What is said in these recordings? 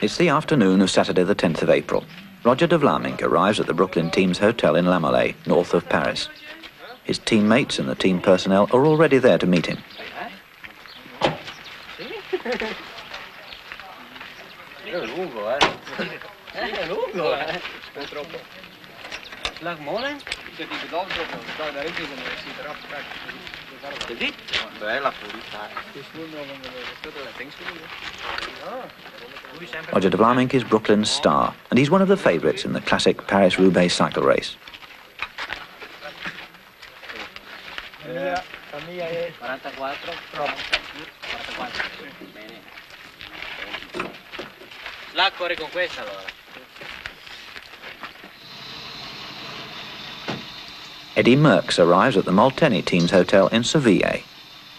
It's the afternoon of Saturday the 10th of April. Roger de Vlamingh arrives at the Brooklyn team's hotel in La Mallet, north of Paris. His teammates and the team personnel are already there to meet him. Roger de Vlamingh is Brooklyn's star, and he's one of the favourites in the classic Paris-Roubaix cycle race. Eddy Merckx arrives at the Molteni team's hotel in Seville.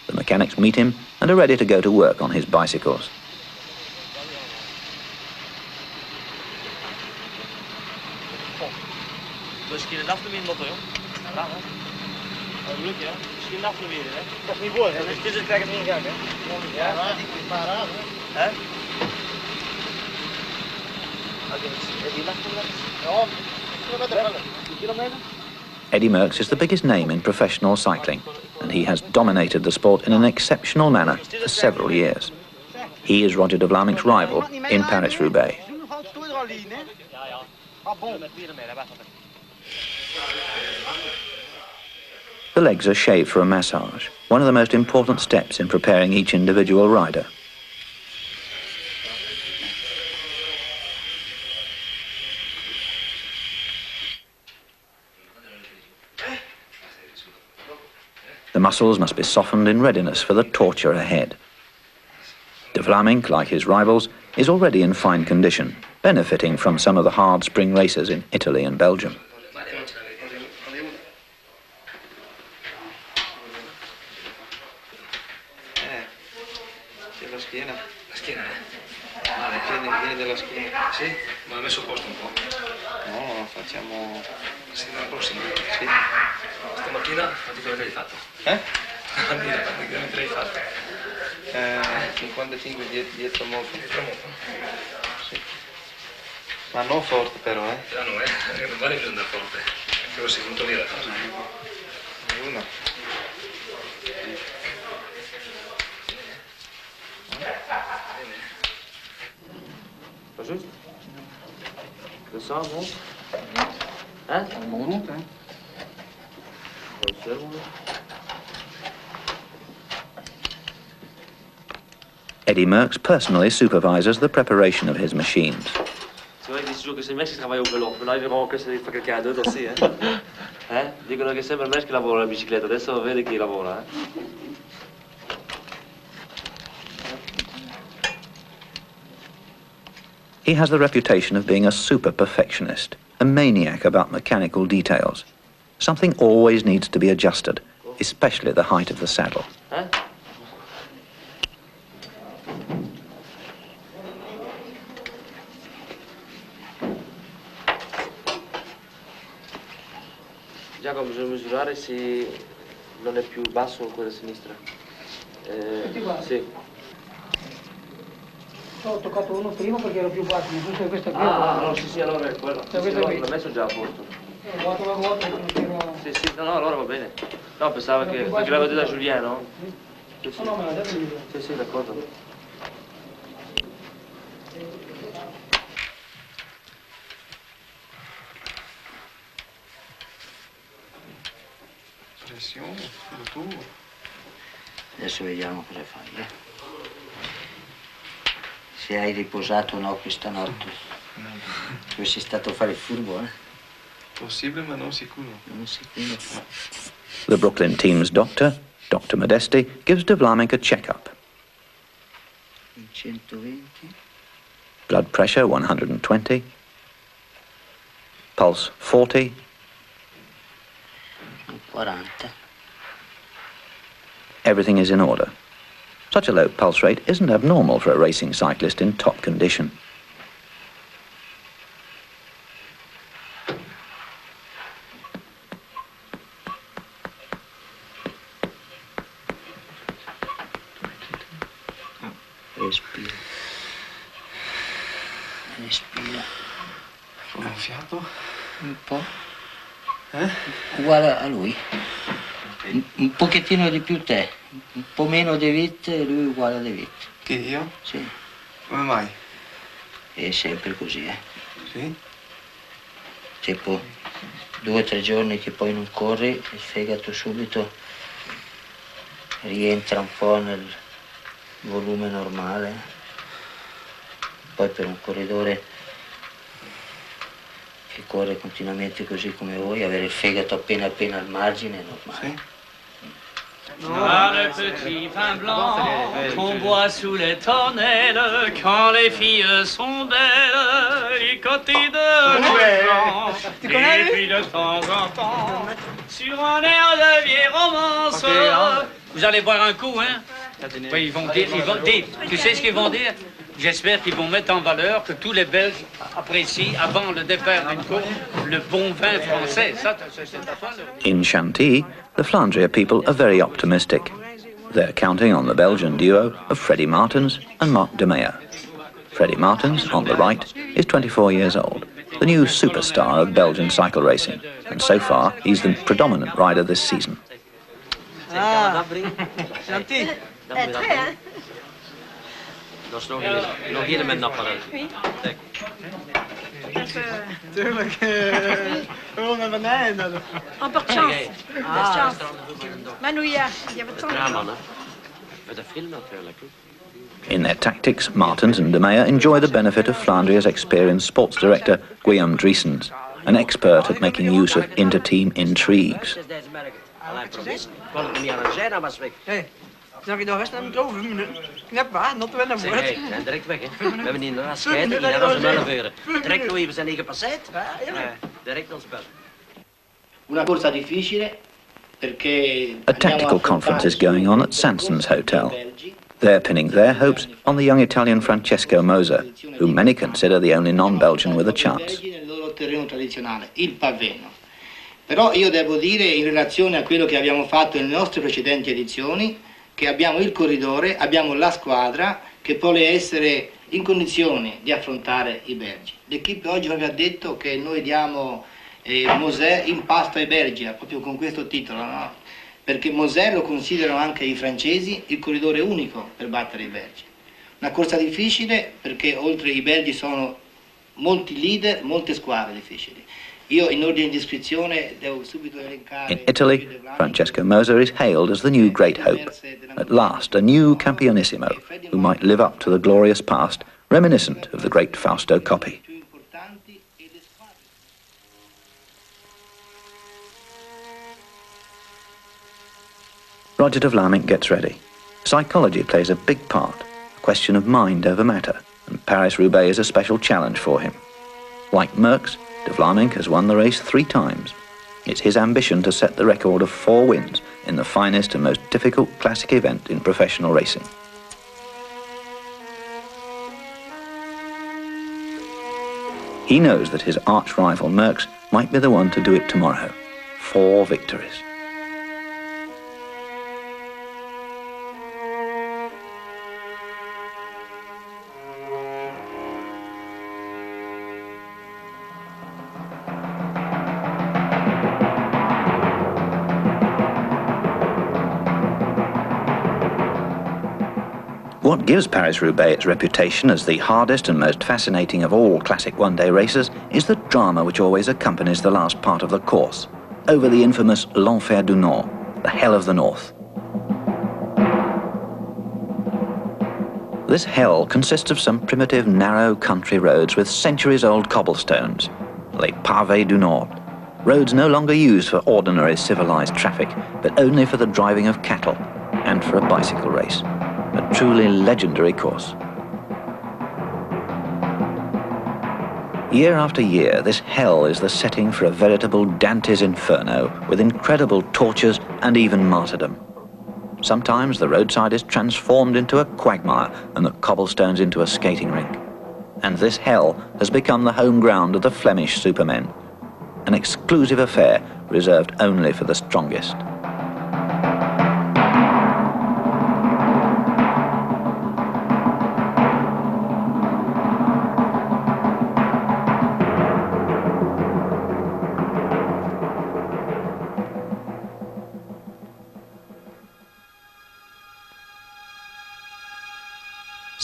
The mechanics meet him and are ready to go to work on his bicycles. Eddy Merckx is the biggest name in professional cycling, and he has dominated the sport in an exceptional manner for several years. He is Roger de Vlamingh's rival in Paris-Roubaix. The legs are shaved for a massage, one of the most important steps in preparing each individual rider. The muscles must be softened in readiness for the torture ahead. De Vlamingh, like his rivals, is already in fine condition, benefiting from some of the hard spring races in Italy and Belgium. Stamattina quanti chilometri hai fatto? 55 dietro molto. Sì. Ma non forte però, eh? No, non vale più andare forte. Che lo sei venuto lì la cosa. Una. Pas juste? Le sang monte? Hein? Ça monte, hein? Eddy Merckx personally supervises the preparation of his machines. C'est vrai qu'ils disent toujours que c'est le mec qui travaille au vélo, mais là ils verront que c'est quelqu'un d'autre aussi. Dicono che sembra il mec che lavora la bicicletta, adesso vede chi lavora. He has the reputation of being a super perfectionist, a maniac about mechanical details. Something always needs to be adjusted, especially the height of the saddle. Giacomo, bisogna misurare se non è più basso quella sinistra. Sì. Ho toccato uno prima perché ero più basso, ma questo è questo qui. No, sì, allora è quello. L'ho messo già a posto. Guarda la ruota che non c'era. Sì, no, allora va bene. No, pensavo che perché l'avevo detto da Giuliano. Sì. No, me l'ha detto lui. Sì, d'accordo. Adesso vediamo cosa fai, Se hai riposato o no questa notte. Tu sei stato a fare il furbo, Possibile ma non sicuro. Non sicuro. The Brooklyn team's doctor, Dr. Modesti, gives de Vlamingh a check-up. 120. Blood pressure 120. Pulse 40. 40. Everything is in order. Such a low pulse rate isn't abnormal for a racing cyclist in top condition. Respira. Gonfiato? Un po'. Eh? Uguale a lui. Un pochettino di più te. Un po' meno De Witt e lui uguale a De Witt. Che io? Sì. Come mai? È sempre così, Sì? Tipo 2 o 3 giorni che poi non corri, il fegato subito rientra un po' nel volume normale. Poi per un corridore che corre continuamente così come voi, avere il fegato appena appena al margine è normale. Sì? Ah, le petit vin blanc qu'on boit sous les tonnelles quand les filles sont belles, les côtés de l'Orient. Et puis de temps en temps, sur un air de vieille romance, vous allez boire un coup, hein? Oui, ils vont dire, tu sais ce qu'ils vont dire? J'espère qu'ils vont mettre en valeur que tous les Belges apprécient, avant le départ d'une course, le bon vin français. Ça, c'est la fin. In Chantilly, the Flandria people are very optimistic. They're counting on the Belgian duo of Freddie Martens and Marc de Meyer. Freddie Martens, on the right, is 24 years old, the new superstar of Belgian cycle racing, and so far he's the predominant rider this season. Ah, gentil. Dat is nog hier met napperen. Tuurlijk. Gewoon naar beneden. Un peu de chance. De chance. Manouilla, je hebt het Ja, mannen. Met de film natuurlijk. In their tactics, Martens and de Meyer enjoy the benefit of Flandria's experienced sports director, Guillaume Driessens, an expert at making use of inter-team intrigues. Zag je nog eens naar mijn over minuten? Knap waar, not wel naar Zeg, voort. hey, direct weg, hè. We hebben hier een scheiden, hier naar onze mellenveuren. Direct Louis, we zijn hier gepasseerd. Direct ons bellen. Una corsa difficile perché A tactical conference is going on at Sanson's Hotel. They're pinning their hopes on the young Italian Francesco Moser, who many consider the only non-Belgian with a chance. nel loro terreno tradizionale, il paveno. Però io devo dire, in relazione a quello che abbiamo fatto nelle nostre precedenti edizioni, che abbiamo il corridore, abbiamo la squadra che vuole essere in condizione di affrontare i belgi. L'equipe oggi mi ha detto che noi diamo Moser in pasto ai belgi, proprio con questo titolo, no? Perché Moser lo considerano anche i francesi il corridore unico per battere i belgi. Una corsa difficile perché oltre i belgi sono molti leader, molte squadre difficili. Io in ordine di iscrizione devo subito elencare... In Italy, Francesco Moser is hailed as the new great hope. At last, a new campionissimo who might live up to the glorious past, reminiscent of the great Fausto Coppi. Roger de Vlaminck gets ready. Psychology plays a big part, a question of mind over matter, and Paris-Roubaix is a special challenge for him. Like Merckx, de Vlaminck has won the race 3 times. It's his ambition to set the record of 4 wins in the finest and most difficult classic event in professional racing. He knows that his arch-rival Merckx might be the one to do it tomorrow. 4 victories. What gives Paris-Roubaix its reputation as the hardest and most fascinating of all classic one-day races is the drama which always accompanies the last part of the course, over the infamous l'Enfer du Nord, the Hell of the North. This hell consists of some primitive, narrow country roads with centuries-old cobblestones, les pavés du Nord, roads no longer used for ordinary civilized traffic, but only for the driving of cattle and for a bicycle race. A truly legendary course. Year after year, this hell is the setting for a veritable Dante's Inferno with incredible tortures and even martyrdom. Sometimes the roadside is transformed into a quagmire and the cobblestones into a skating rink. And this hell has become the home ground of the Flemish supermen, an exclusive affair reserved only for the strongest.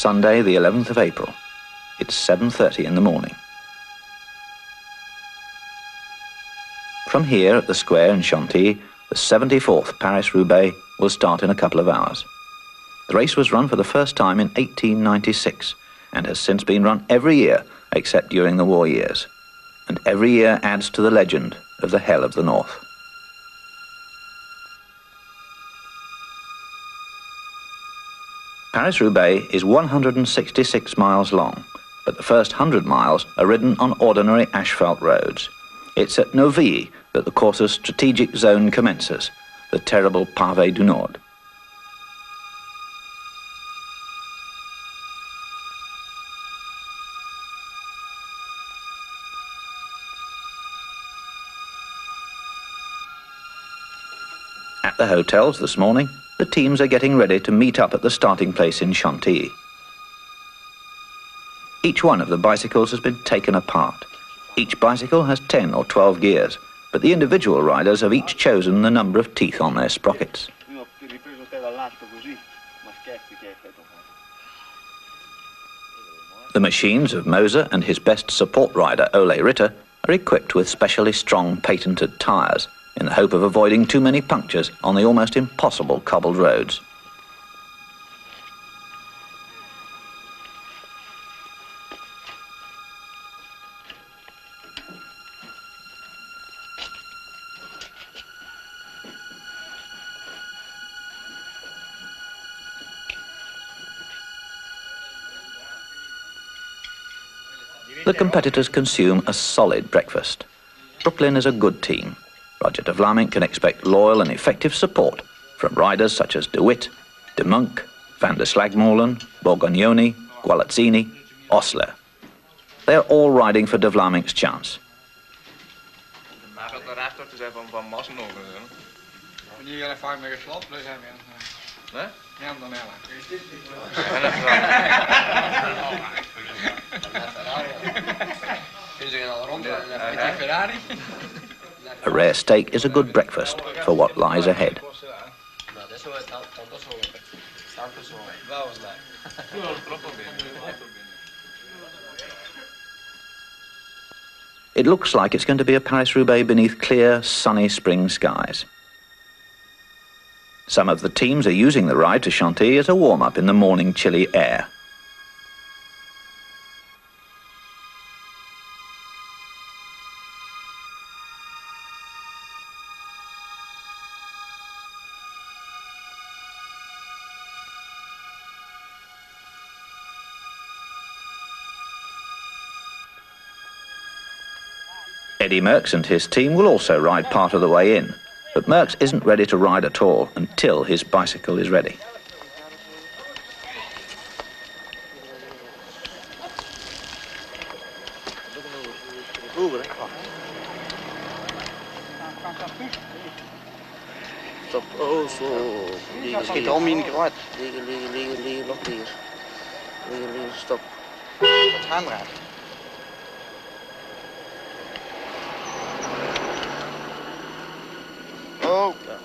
Sunday, the 11th of April. It's 7:30 in the morning. From here at the square in Chantilly, the 74th Paris-Roubaix will start in a couple of hours. The race was run for the first time in 1896 and has since been run every year except during the war years. And every year adds to the legend of the Hell of the North. Paris-Roubaix is 166 miles long, but the first 100 miles are ridden on ordinary asphalt roads. It's at Novilly that the course's strategic zone commences, the terrible Pavé du Nord. At the hotels this morning, the teams are getting ready to meet up at the starting place in Chantilly. Each one of the bicycles has been taken apart. Each bicycle has 10 or 12 gears, but the individual riders have each chosen the number of teeth on their sprockets. The machines of Moser and his best support rider, Ole Ritter, are equipped with specially strong patented tyres in the hope of avoiding too many punctures on the almost impossible cobbled roads. The competitors consume a solid breakfast. Brooklyn is a good team. Roger de Vlamingh can expect loyal and effective support from riders such as De Witt, De Monk, Van der Slagmolen, Borgognoni, Gualazzini, Osler. They are all riding for de Vlamingh's chance. A rare steak is a good breakfast for what lies ahead. It looks like it's going to be a Paris-Roubaix beneath clear, sunny spring skies. Some of the teams are using the ride to Chantilly as a warm-up in the morning chilly air. Eddy Merckx and his team will also ride part of the way in, but Merckx isn't ready to ride at all until his bicycle is ready. Stop, oh zo. Het schiet om in kruid. Liggen, nog liggen. Liggen, stop. Het handdraad. Oh. Ja.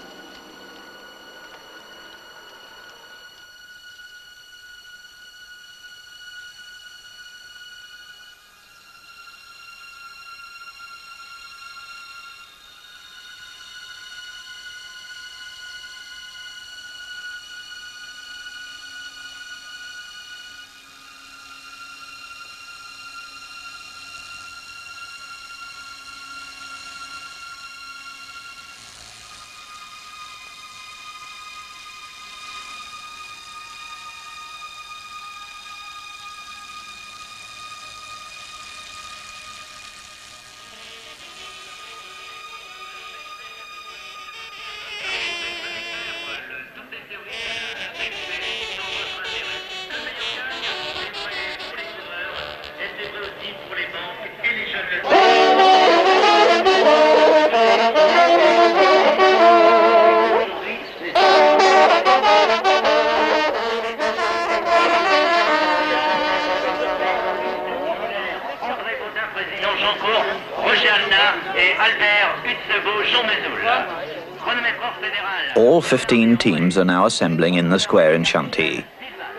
All 15 teams are now assembling in the square in Chantilly.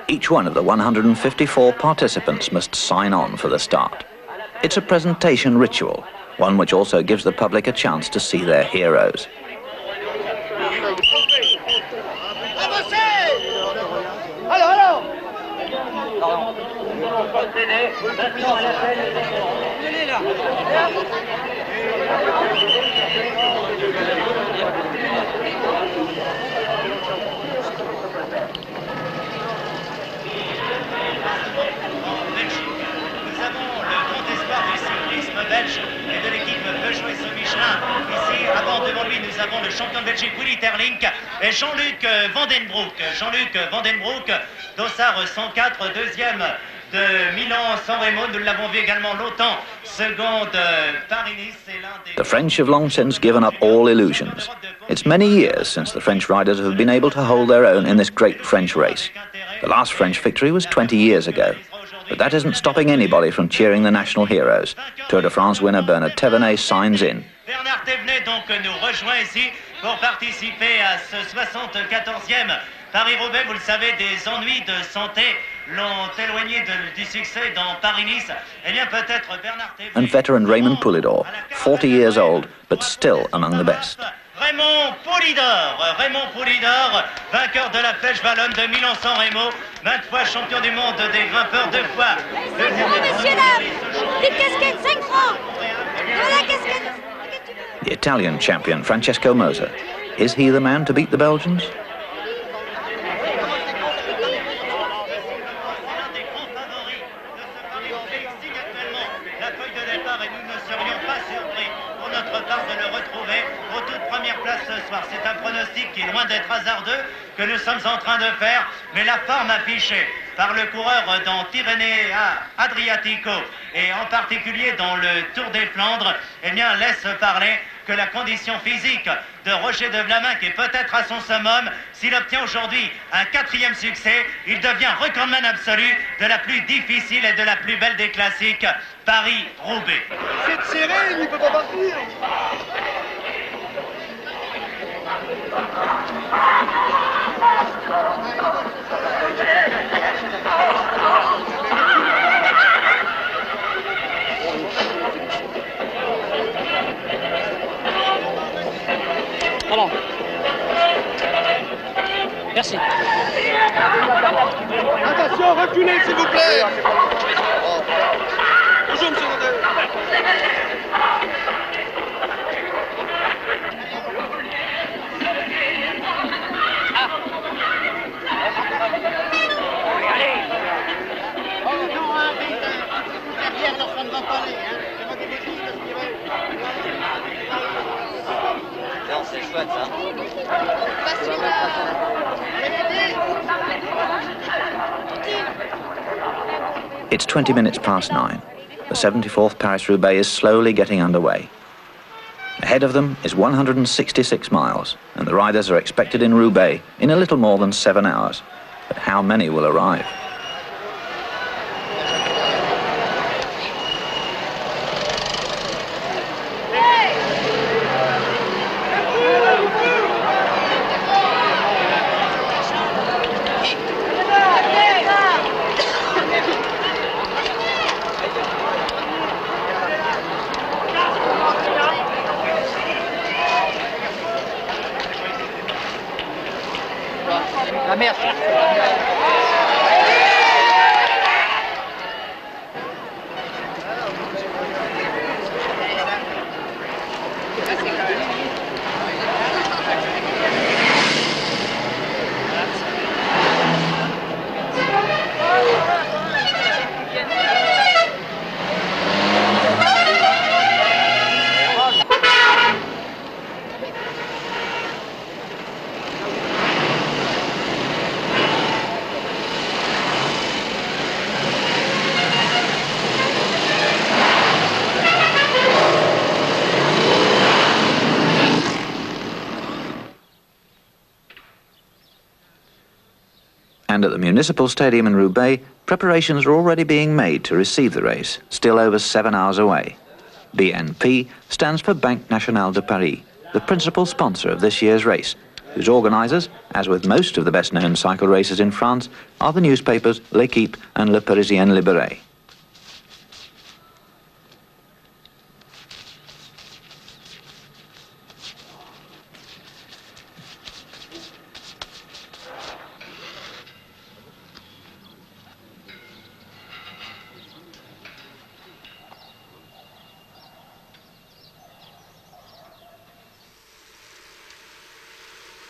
Each one of the 154 participants must sign on for the start. It's a presentation ritual, one which also gives the public a chance to see their heroes. Belge et de l'équipe Peugeot et Michelin. Ici, avant devant lui, nous avons le champion de Belgique Willy Terlink et Jean-Luc Vandenbroek. Jean-Luc Vandenbroek, dossard 104, deuxième de Milan-San Remo. Nous l'avons vu également longtemps, seconde Paris-Nice. The French have long since given up all illusions. It's many years since the French riders have been able to hold their own in this great French race. The last French victory was 20 years ago. But that isn't stopping anybody from cheering the national heroes. Tour de France winner Bernard Thévenet signs in. Bernard Thévenet donc nous rejoint ici pour participer à ce 74e Paris-Roubaix. Vous le savez, des ennuis de santé l'ont éloigné du succès dans Paris-Nice. Eh bien peut-être Bernard Thévenet... And veteran Raymond Poulidor, 40 years old, but still among the best. Raymond Poulidor, vainqueur de la Flèche Wallonne de Milan-San Remo, 20 fois champion du monde des grimpeurs, 2 fois. 5 francs, messieurs, dames. Petite casquette, 5 francs. Voilà, casquette. The Italian champion Francesco Moser. Is he the man to beat the Belgians? C'est un pronostic qui est loin d'être hasardeux que nous sommes en train de faire, mais la forme affichée par le coureur dans Pyrénées Adriatico et en particulier dans le Tour des Flandres, eh bien laisse parler que la condition physique de Roger de Vlamin, qui est peut-être à son summum, s'il obtient aujourd'hui un 4e succès, il devient recordman absolu de la plus difficile et de la plus belle des classiques, Paris-Roubaix. C'est serré, il ne peut pas partir. Pardon. Merci. Attention, reculez s'il vous plaît. Bonjour, monsieur Vendée. C'est chouette ça. It's 20 minutes past 9. The 74th Paris-Roubaix is slowly getting underway. Ahead of them is 166 miles, and the riders are expected in Roubaix in a little more than 7 hours. But how many will arrive? La merde. And at the Municipal Stadium in Roubaix, preparations are already being made to receive the race, still over 7 hours away. BNP stands for Banque Nationale de Paris, the principal sponsor of this year's race, whose organisers, as with most of the best-known cycle races in France, are the newspapers L'Équipe and Le Parisien Libéré.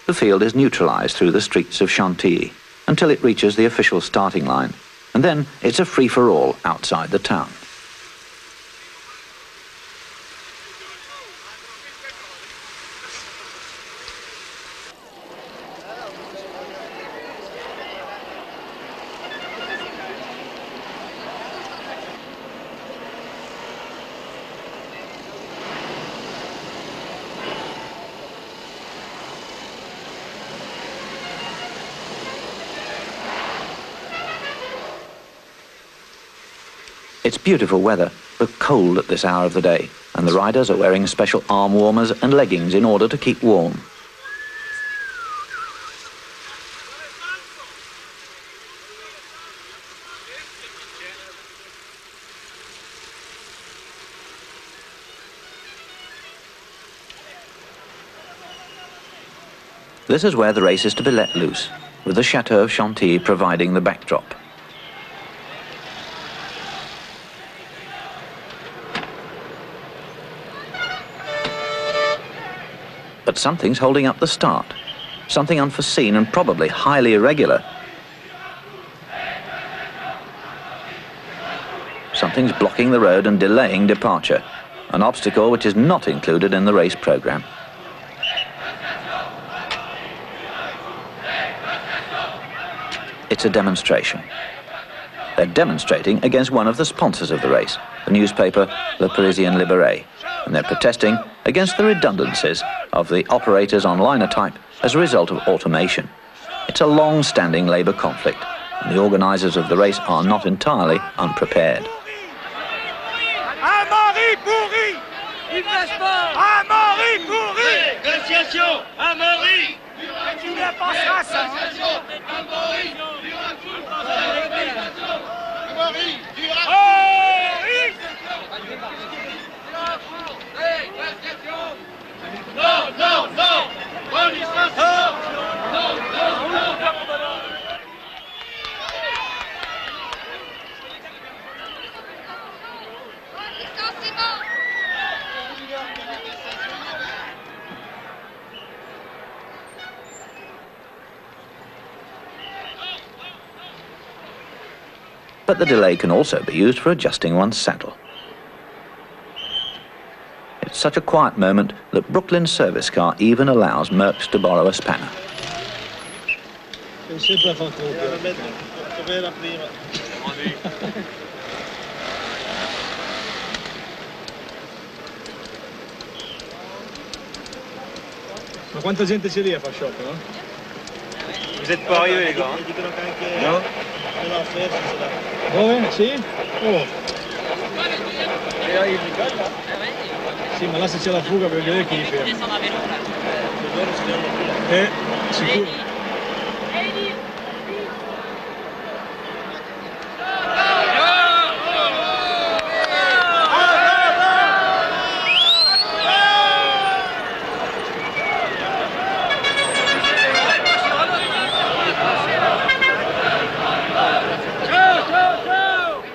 The field is neutralised through the streets of Chantilly until it reaches the official starting line, and then it's a free-for-all outside the town. It's beautiful weather, but cold at this hour of the day, and the riders are wearing special arm warmers and leggings in order to keep warm. This is where the race is to be let loose, with the Chateau of Chantilly providing the backdrop. But something's holding up the start. Something unforeseen and probably highly irregular. Something's blocking the road and delaying departure. An obstacle which is not included in the race programme. It's a demonstration. They're demonstrating against one of the sponsors of the race, the newspaper Le Parisien Libéré, and they're protesting against the redundancies of the operators on liner type as a result of automation. It's a long-standing labour conflict, and the organisers of the race are not entirely unprepared. But the delay can also be used for adjusting one's saddle. It's such a quiet moment that Brooklyn's service car even allows Merckx to borrow a spanner. Ma quanta gente c'è lì a far shock, no? Vous êtes pas arrivés, les gars? No? Dove? Sì? Oh. Sì, ma là se c'è la fuga per vedere chi li ferma. Sicuro.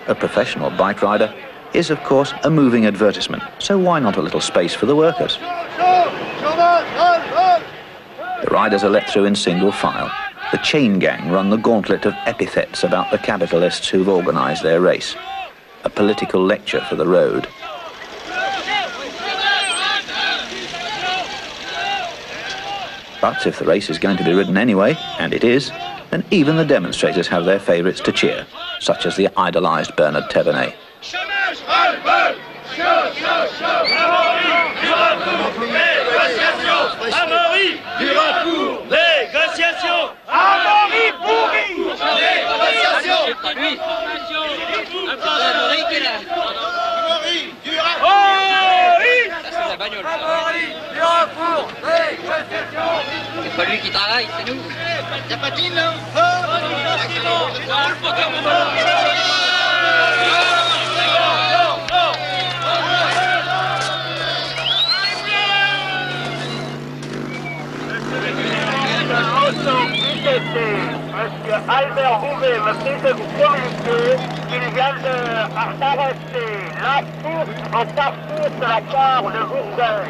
A professional bike rider is, of course, a moving advertisement, so why not a little space for the workers? The riders are let through in single file. The chain gang run the gauntlet of epithets about the capitalists who've organised their race. A political lecture for the road. But if the race is going to be ridden anyway, and it is, then even the demonstrators have their favourites to cheer, such as the idolised Bernard Thévenet. pas lui qui travaille, c'est nous. Ça patine, là? Monsieur Albert Roubaix me prie de vous communiquer qu'il vient d'arrêter la course au carrefour de la gare de Roubaix.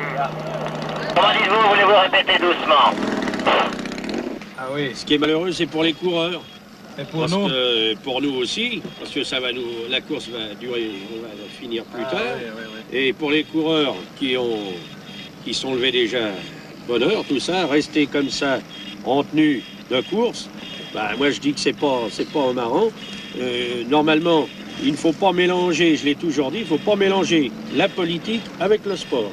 Comment dites-vous? Voulez-vous répéter doucement? Ah oui. Ce qui est malheureux, c'est pour les coureurs. Et pour nous? Pour nous aussi, parce que ça va la course va durer, on va finir plus tard. Oui. Et pour les coureurs qui sont levés déjà bonne heure, tout ça, rester comme ça en tenue de course, bah, moi je dis que c'est pas marrant. Normalement, il ne faut pas mélanger, je l'ai toujours dit, il ne faut pas mélanger la politique avec le sport.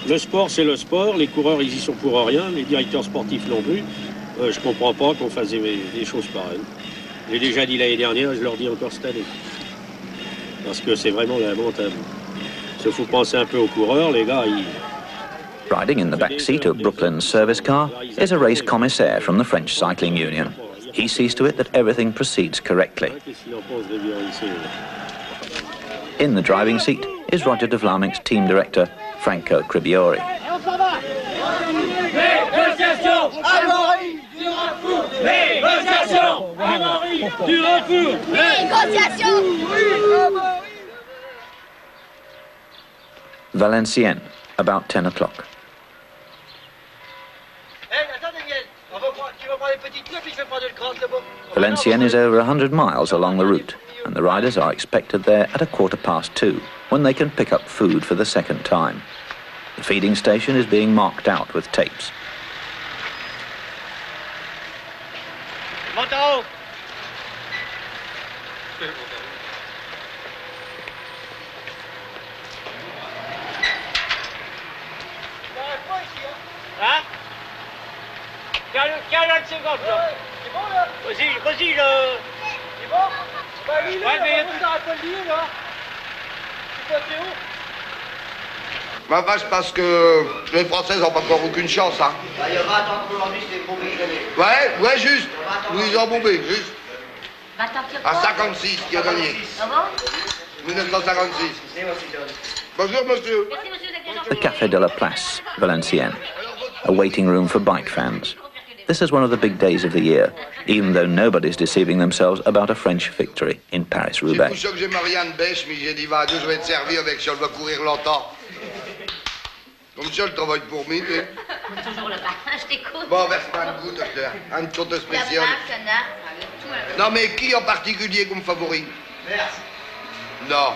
Le sport, c'est le sport, les coureurs, ils y sont pour rien, les directeurs sportifs non plus. Je comprends pas qu'on fasse des choses pareilles. J'ai déjà dit l'année dernière, je leur dis encore cette année. Parce que c'est vraiment lamentable. Il faut penser un peu aux coureurs, les gars, Riding in the back seat of Brooklyn's service car is a race commissaire from the French Cycling Union. He sees to it that everything proceeds correctly. In the driving seat is Roger de Vlaminck's team director, Franco Cribiori. Valenciennes, about 10 o'clock. Valenciennes is over 100 miles along the route, and the riders are expected there at 2:15, when they can pick up food for the second time. The feeding station is being marked out with tapes. Hein? Tiens, là, une seconde, là. C'est bon, là? Vas-y, là. C'est bon? Bah, lui, là, on s'arrête pas le lieu, là. Tu peux appeler où? Bah, je pense que les Françaises n'ont pas encore aucune chance, hein. Bah, il y aura tant qu'aujourd'hui, c'est bombé gagné. Ouais, juste. Nous, ils ont bombé, juste. À 56, qui a gagné. Ah bon? 1956. Bonjour, monsieur. The Café de la Place, Valenciennes, a waiting room for bike fans. This is one of the big days of the year, even though nobody's deceiving themselves about a French victory in Paris-Roubaix. C'est pour ça que j'ai Marianne Bêche, mais j'ai dit, va, je vais te servir avec ça, elle va courir longtemps. Comme ça, elle travaille pour moi, tu sais. Toujours le pain, je t'écoute. Bon, verse-moi un goût, docteur. Une sorte spéciale. Non, mais qui en particulier comme favori? Merci. Non.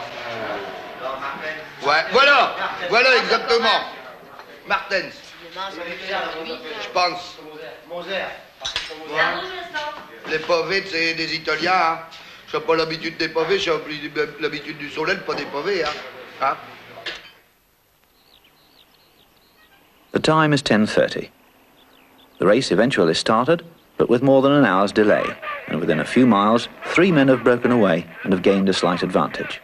Ouais, voilà exactement. Martens. Je pense. Les pavés, c'est des Italiens, hein. Je n'ai pas l'habitude des pavés, j'ai l'habitude du soleil, pas des pavés, hein. The time is 10:30. The race eventually started, but with more than an hour's delay, and within a few miles, 3 men have broken away and have gained a slight advantage.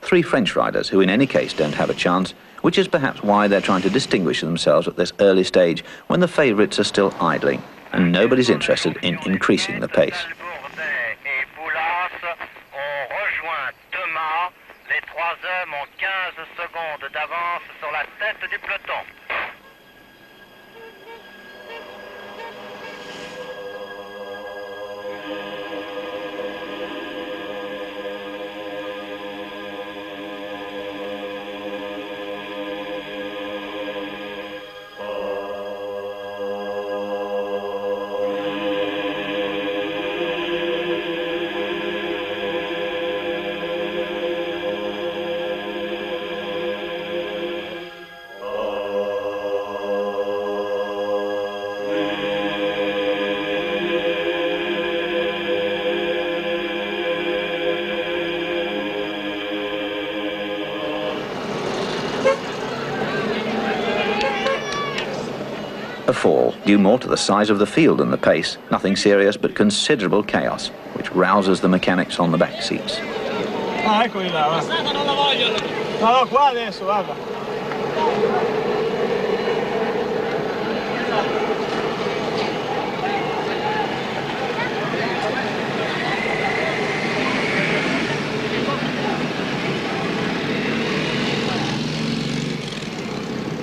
Three French riders who in any case don't have a chance, which is perhaps why they're trying to distinguish themselves at this early stage when the favourites are still idling and nobody's interested in increasing the pace. Les trois hommes ont 15 secondes d'avance sur la tête du peloton. A fall due more to the size of the field than the pace. Nothing serious, but considerable chaos, which rouses the mechanics on the back seats. Ah, eccoli là, va. Non la voglio. No, qua adesso, guarda.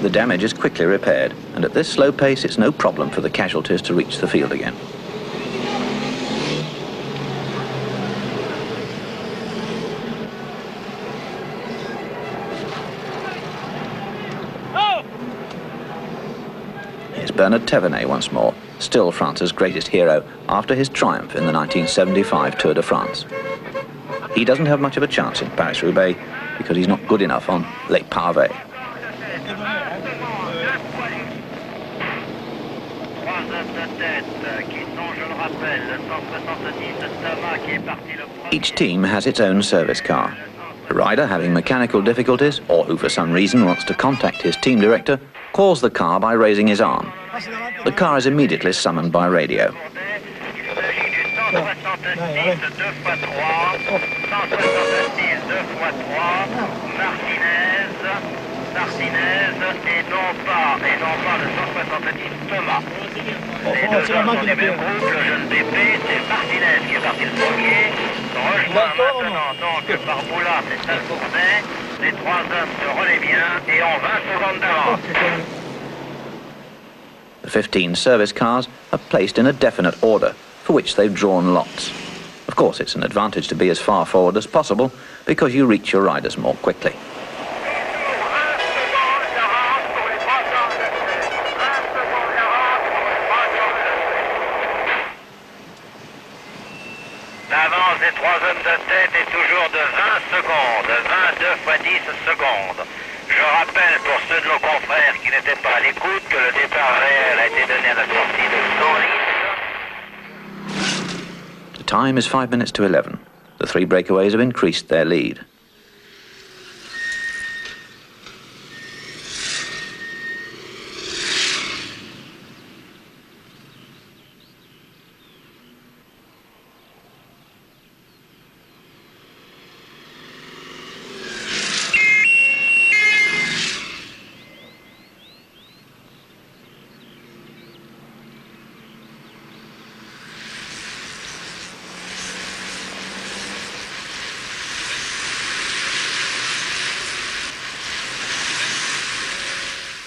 The damage is quickly repaired, and at this slow pace it's no problem for the casualties to reach the field again. Here's Bernard Thévenet once more, still France's greatest hero after his triumph in the 1975 Tour de France. He doesn't have much of a chance in Paris-Roubaix because he's not good enough on Les Pavés. Each team has its own service car. A rider having mechanical difficulties, or who for some reason wants to contact his team director, calls the car by raising his arm. The car is immediately summoned by radio. The 15 service cars are placed in a definite order, for which they've drawn lots. Of course, it's an advantage to be as far forward as possible, because you reach your riders more quickly. L'avance des trois hommes de tête est toujours de 20 secondes, 22 fois 10 secondes. Je rappelle pour ceux de nos confrères qui n'étaient pas à l'écoute que le départ réel a été donné à la sortie de 100 litres. The time is 5 minutes to 11. The three breakaways have increased their lead.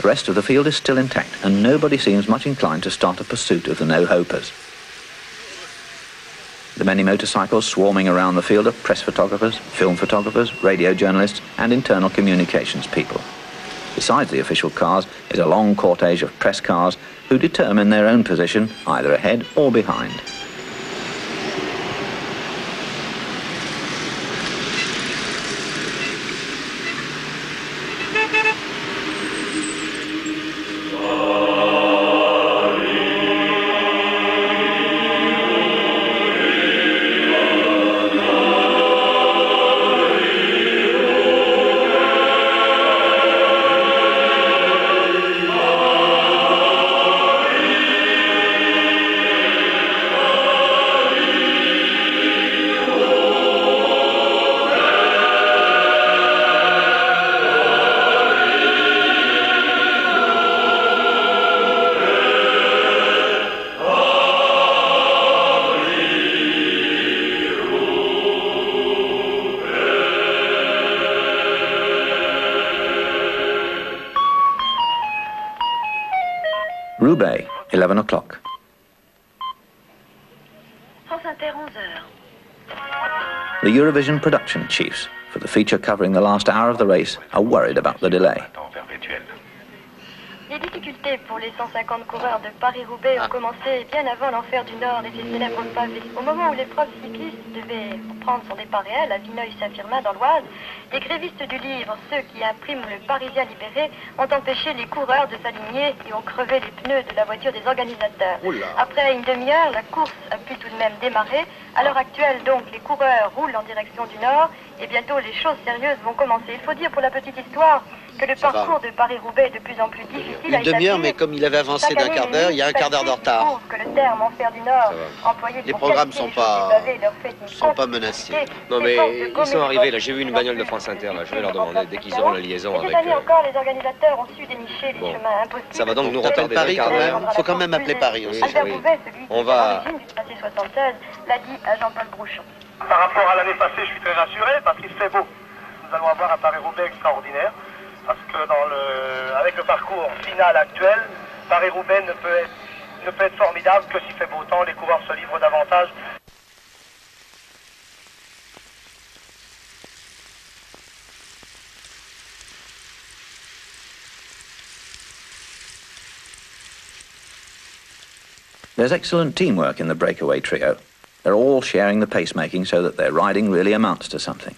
The rest of the field is still intact, and nobody seems much inclined to start a pursuit of the no-hopers. The many motorcycles swarming around the field are press photographers, film photographers, radio journalists, and internal communications people. Besides the official cars is a long cortege of press cars who determine their own position either ahead or behind. Roubaix, 11 o'clock. The Eurovision production chiefs, for the feature covering the last hour of the race, are worried about the delay. Les difficultés pour les 150 coureurs de Paris-Roubaix ont commencé bien avant l'enfer du Nord et ses célèbres pavés. Au moment où l'épreuve cycliste devait prendre son départ réel à Vineuil-Saint-Firmin dans l'Oise, les grévistes du livre, ceux qui impriment le Parisien libéré, ont empêché les coureurs de s'aligner et ont crevé les pneus de la voiture des organisateurs. Après une demi-heure, la course a pu tout de même démarrer. À l'heure actuelle, donc, les coureurs roulent en direction du Nord et bientôt les choses sérieuses vont commencer. Il faut dire pour la petite histoire que le parcours de Paris-Roubaix est de plus en plus difficile à Une demi-heure, établir. mais comme il avait avancé Chaque d'un année, quart d'heure, il y a un quart d'heure de retard. trouvent que le terme enfer du Nord, employé Les pour programmes qualifier sont les choses pas, du pavé, leur fait une sont pas menacés. Non mais ils sont arrivés là, j'ai vu une bagnole de France Inter là, je vais leur demander dès qu'ils auront la liaison Cette avec... année encore, les organisateurs ont su dénicher les chemins impossibles. Ça va donc nous T'appelles retarder Paris d'un quart quand même. d'heure. Faut quand même appeler Paris aussi. Albert Roubaix, celui qui On est va- à l'origine du tracé 76, l'a dit à Jean-Paul Brouchon. Par rapport à l'année passée, je suis très rassuré parce qu'il fait beau. Nous allons avoir un Paris-Roubaix extraordinaire parce que avec le parcours final actuel, Paris-Roubaix ne peut être formidable que s'il fait beau temps, les coureurs se livrent davantage. There's excellent teamwork in the breakaway trio. They're all sharing the pacemaking so that their riding really amounts to something.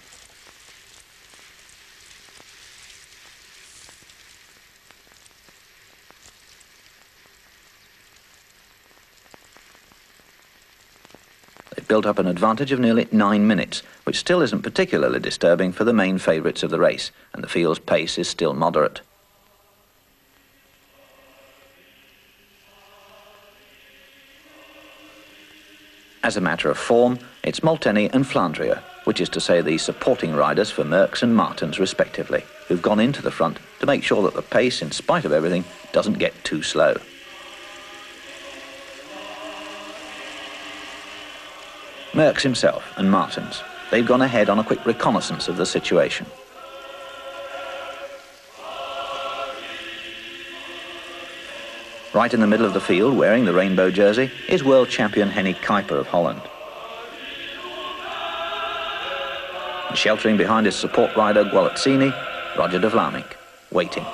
They've built up an advantage of nearly 9 minutes, which still isn't particularly disturbing for the main favourites of the race, and the field's pace is still moderate. As a matter of form, it's Molteni and Flandria, which is to say the supporting riders for Merckx and Martens respectively, who've gone into the front to make sure that the pace, in spite of everything, doesn't get too slow. Merckx himself and Martens, they've gone ahead on a quick reconnaissance of the situation. Right in the middle of the field, wearing the rainbow jersey, is world champion Henny Kuiper of Holland. And sheltering behind his support rider Gualazzini, Roger de Vlaming, waiting.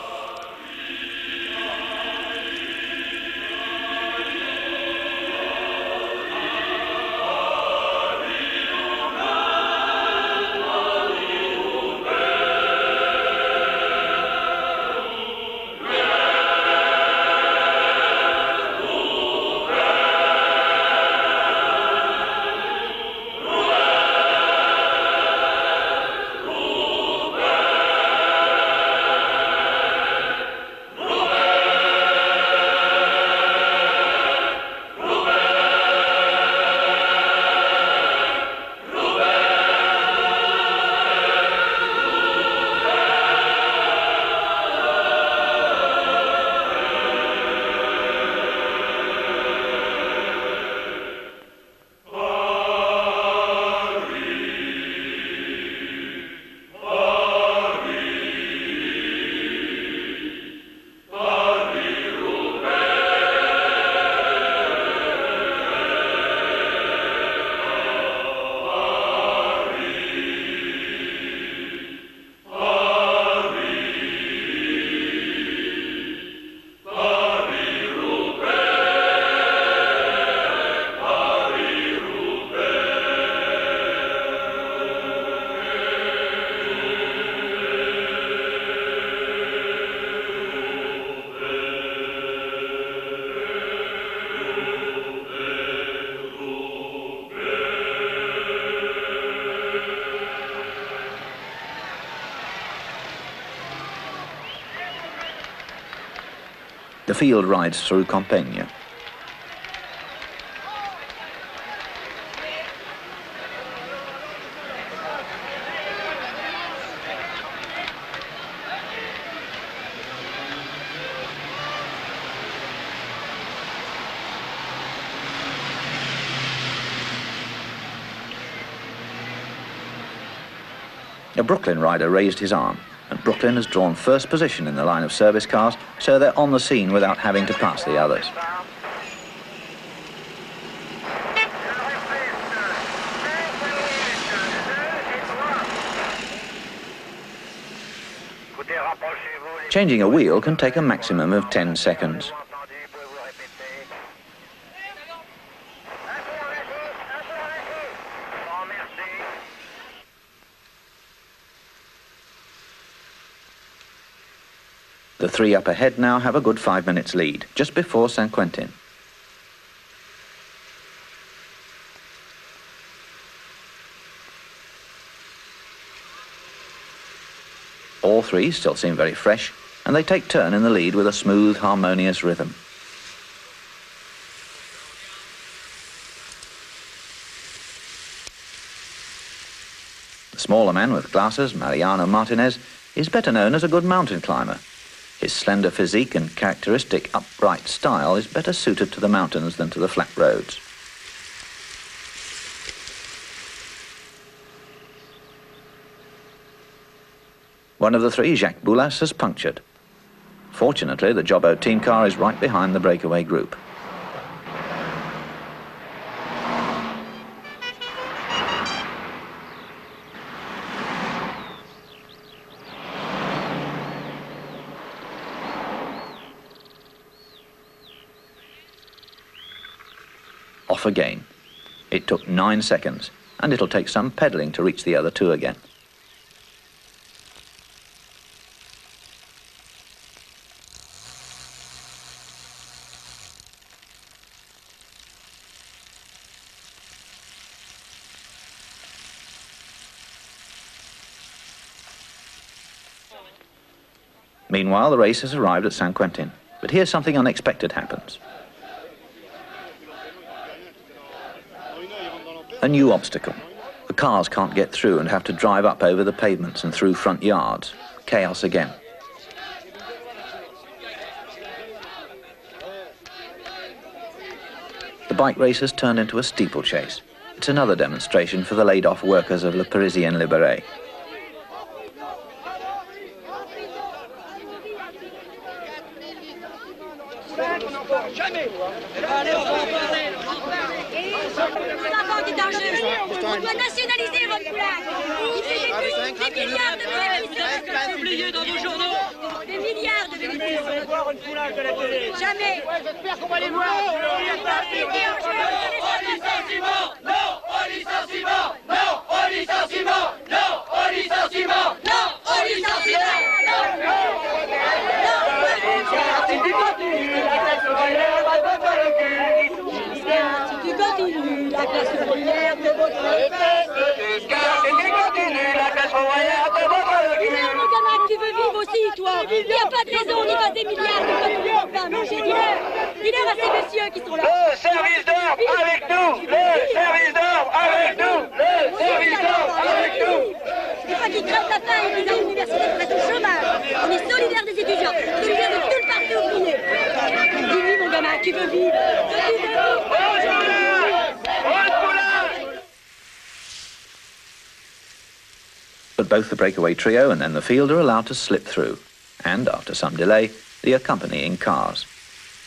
The field rides through Compiègne. A Brooklyn rider raised his arm, and Brooklyn has drawn first position in the line of service cars, so they're on the scene without having to pass the others. Changing a wheel can take a maximum of 10 seconds. The three up ahead now have a good 5 minutes lead, just before Saint-Quentin. All All three still seem very fresh, and they take turn in the lead with a smooth, harmonious rhythm. The smaller man with glasses, Mariano Martinez, is better known as a good mountain climber. His slender physique and characteristic upright style is better suited to the mountains than to the flat roads. One of the three, Jacques Boulas, has punctured. Fortunately, the Jobbo team car is right behind the breakaway group. Off again. It took 9 seconds, and it'll take some pedaling to reach the other two again. Meanwhile, the race has arrived at San Quentin, but here something unexpected happens. A new obstacle. The cars can't get through and have to drive up over the pavements and through front yards. Chaos again. The bike race has turned into a steeplechase. It's another demonstration for the laid-off workers of Le Parisien Libéré. On doit nationaliser votre coulage. Il fait des milliards de bénéfices. Publiés dans nos journaux. Des milliards de bénéfices. Vous allez voir une coulage de la télé. Jamais. J'espère qu'on va les voir. Au licenciement. Non au licenciement. Non au licenciement. Non au licenciement. Non au licenciement. Si tu continues, la classe ouvrière va te faire le cul. Si tu continues, la classe ouvrière te votera le cul. Si tu continues, la classe ouvrière te votera le cul. Mon gamin, tu veux vivre aussi, toi. Il n'y a pas de raison, on y passe des milliards de fois tout le temps manger. Dis-leur à ces messieurs qui sont là. Le service d'ordre avec nous. Le service d'ordre avec nous. Le service d'ordre avec nous. C'est pas qu'ils crèvent la faim et qu'ils ont l'université de mettre au chômage. On est solidaires des étudiants, solidaires de tout le parti ouvrier. Dis-lui, mon gamin, tu veux vivre. But both the breakaway trio and then the field are allowed to slip through. And after some delay, the accompanying cars.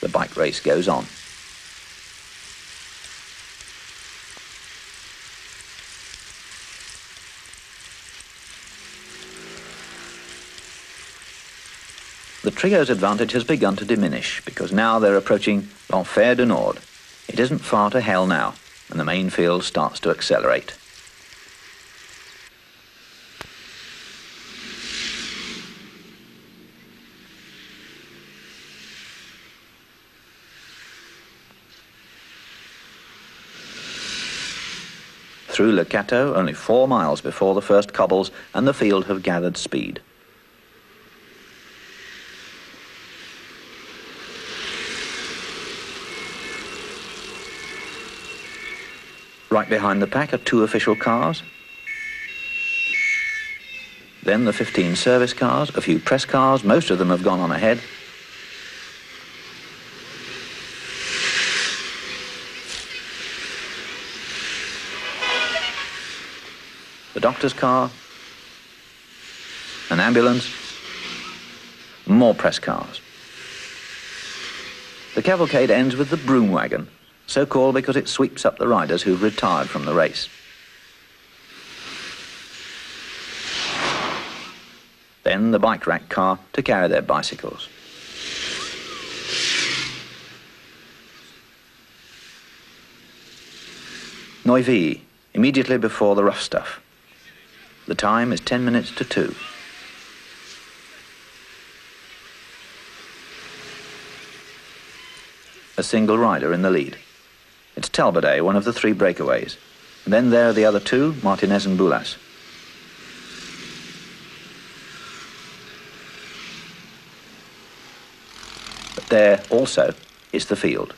The bike race goes on. The trio's advantage has begun to diminish because now they're approaching l'Enfer du Nord. It isn't far to hell now, and the main field starts to accelerate. Through Le Cateau, only 4 miles before the first cobbles, and the field have gathered speed. Right behind the pack are 2 official cars. Then the 15 service cars, a few press cars, most of them have gone on ahead. The doctor's car, an ambulance, more press cars. The cavalcade ends with the broom wagon, so called because it sweeps up the riders who've retired from the race. Then the bike rack car to carry their bicycles. Neuilly, immediately before the rough stuff. The time is 10 minutes to 2. A single rider in the lead. It's Talbot, one of the 3 breakaways. And then there are the other 2, Martinez and Boulas. But there also is the field.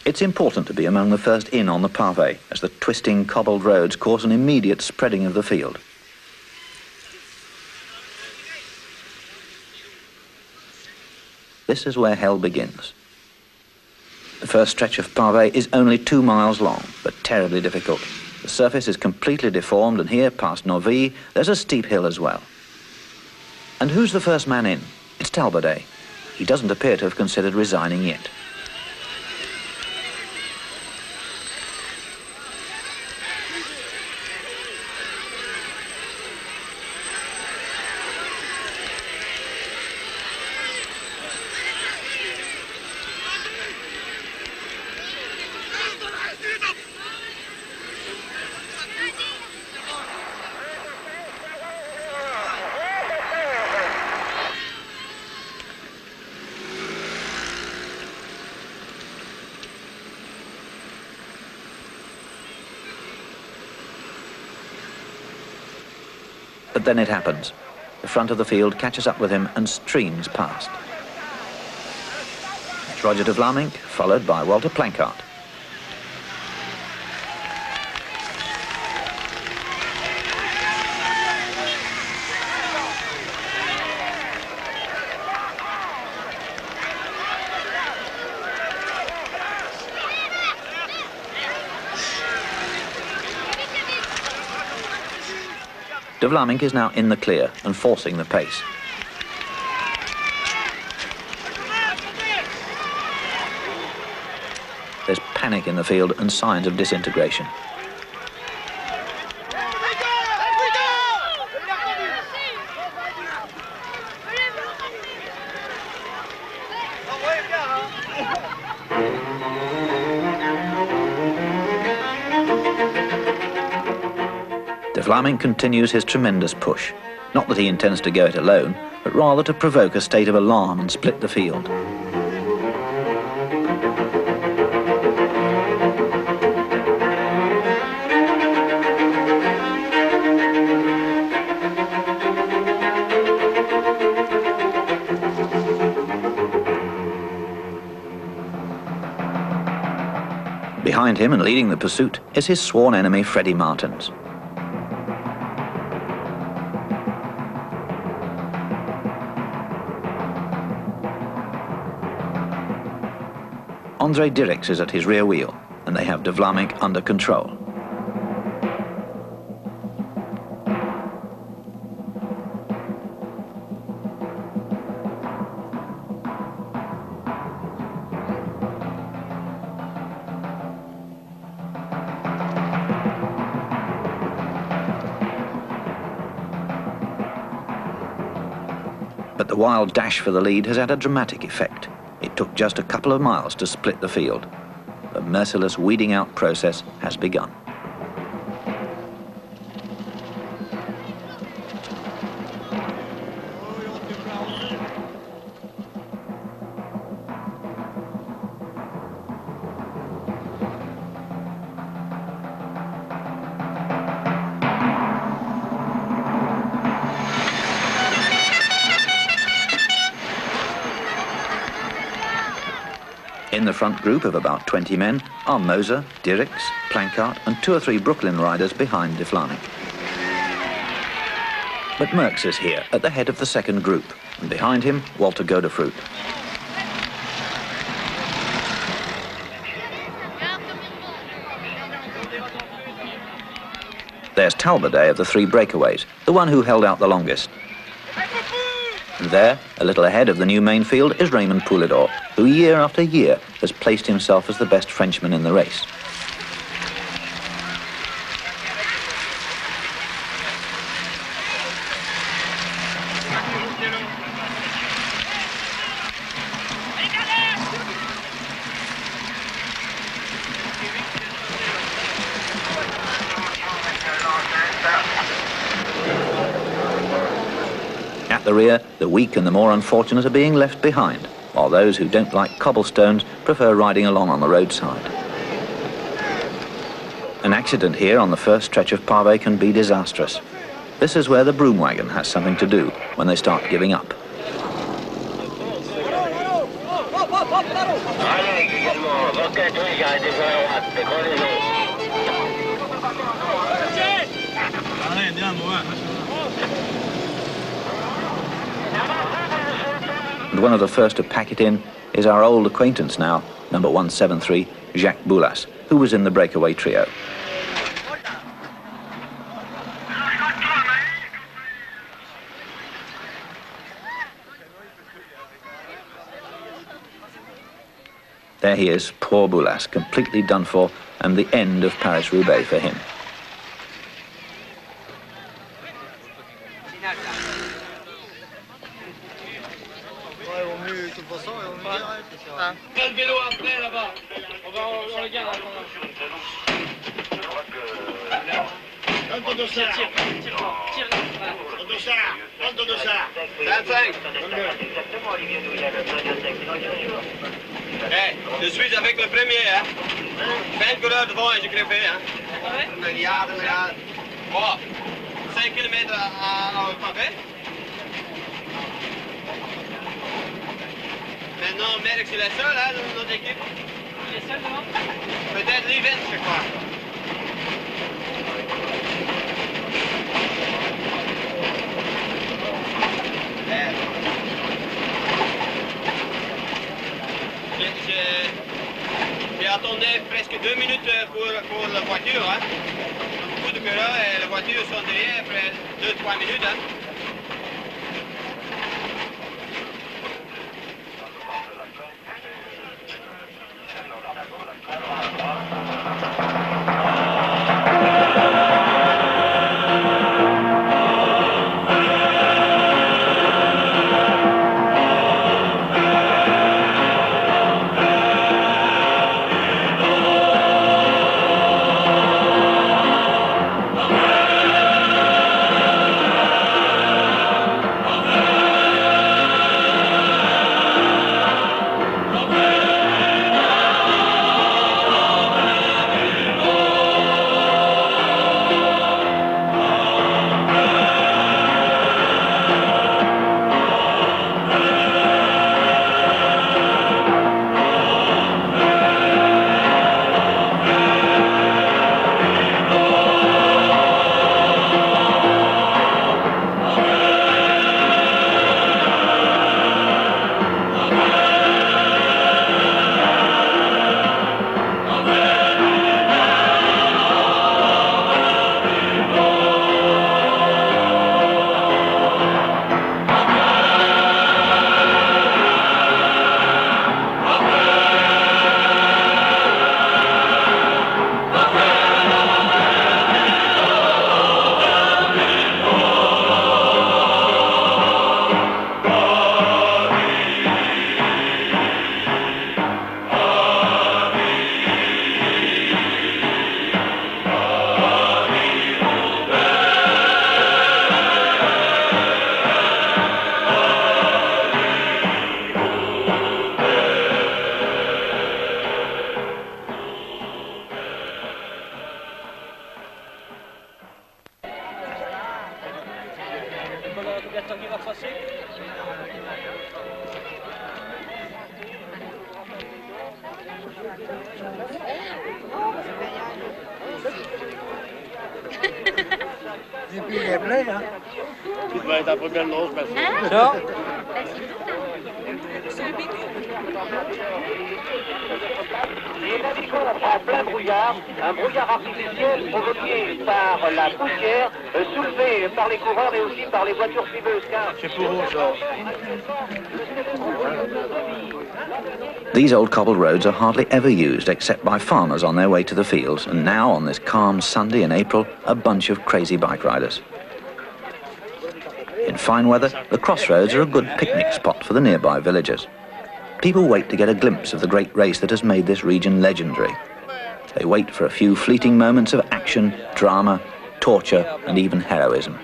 It's important to be among the first in on the pavé, as the twisting cobbled roads cause an immediate spreading of the field. This is where hell begins. The first stretch of pavé is only 2 miles long, but terribly difficult. The surface is completely deformed, and here, past Novi, there's a steep hill as well. And who's the first man in? It's Talbot. He doesn't appear to have considered resigning yet. But then it happens. The front of the field catches up with him and streams past. It's Roger de Vlamingh, followed by Walter Planckaert. De Vlamingh is now in the clear and forcing the pace. There's panic in the field and signs of disintegration. De Vlamingh continues his tremendous push. Not that he intends to go it alone, but rather to provoke a state of alarm and split the field. Behind him and leading the pursuit is his sworn enemy Freddie Martins. André Dirks is at his rear wheel, and they have de Vlamingh under control. But the wild dash for the lead has had a dramatic effect. It took just a couple of miles to split the field. The merciless weeding out process has begun. In the front group of about 20 men are Moser, Dirks, Planckaert and 2 or 3 Brooklyn riders behind de Vlamingh. But Merckx is here at the head of the second group, and behind him Walter Godefroot. There's Talbot of the 3 breakaways, the one who held out the longest. And there, a little ahead of the new main field, is Raymond Poulidor, who year after year has placed himself as the best Frenchman in the race. At the rear, the weak and the more unfortunate are being left behind, while those who don't like cobblestones prefer riding along on the roadside. An accident here on the first stretch of pave can be disastrous. This is where the broom wagon has something to do when they start giving up. And one of the first to pack it in is our old acquaintance now, number 173, Jacques Boulas, who was in the breakaway trio. There he is, poor Boulas, completely done for, and the end of Paris-Roubaix for him. Quel vélo après là-bas? On le garde. Je suis avec le premier, hein. 20 coureurs devant et j'ai grimpé, hein. Bon, 5 km à pavé. Maintenant, Merckx, il est seul, hein, dans notre équipe. Il est seul devant? Peut-être Livens, je crois. J'ai attendu presque 2 minutes pour la voiture, hein. Beaucoup de coureurs et la voiture sont derrière après 2-3 minutes, hein. Et puis il est plein, hein. Tu vas être après belle grosse personne. Ça. Les navigons en plein brouillard, un brouillard artificiel provoqué par la poussière, soulevée par les coureurs et aussi par les voitures suiveuses. C'est pour eux, ça. These old cobbled roads are hardly ever used except by farmers on their way to the fields, and now on this calm Sunday in April, a bunch of crazy bike riders. In fine weather, the crossroads are a good picnic spot for the nearby villagers. People wait to get a glimpse of the great race that has made this region legendary. They wait for a few fleeting moments of action, drama, torture, and even heroism.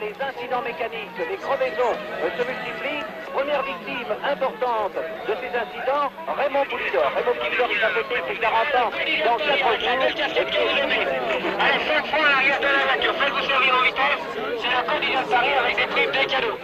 les incidents mécaniques, les crevaisons se multiplient. Première victime importante de ces incidents, Raymond Poulidor. Raymond Poulidor qui a fêté ses 40 ans dans 4 jours. Allez, 5 fois à l'arrière de la voiture, faites-vous servir en vitesse. C'est la condition de Paris avec des primes, des cadeaux.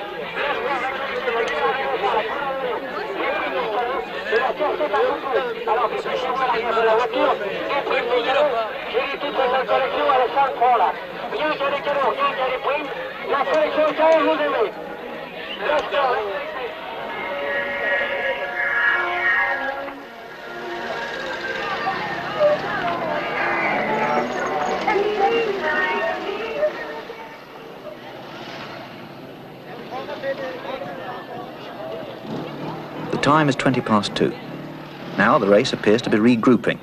Alors, vous cherchez à l'arrière de la voiture, des primes, des cadeaux. J'ai vu toute la collection à la 5 francs là. Rien qu'il y a des cadeaux, rien qu'il y a des primes. La collection est à vous aimer. The time is 2:20. Now the race appears to be regrouping.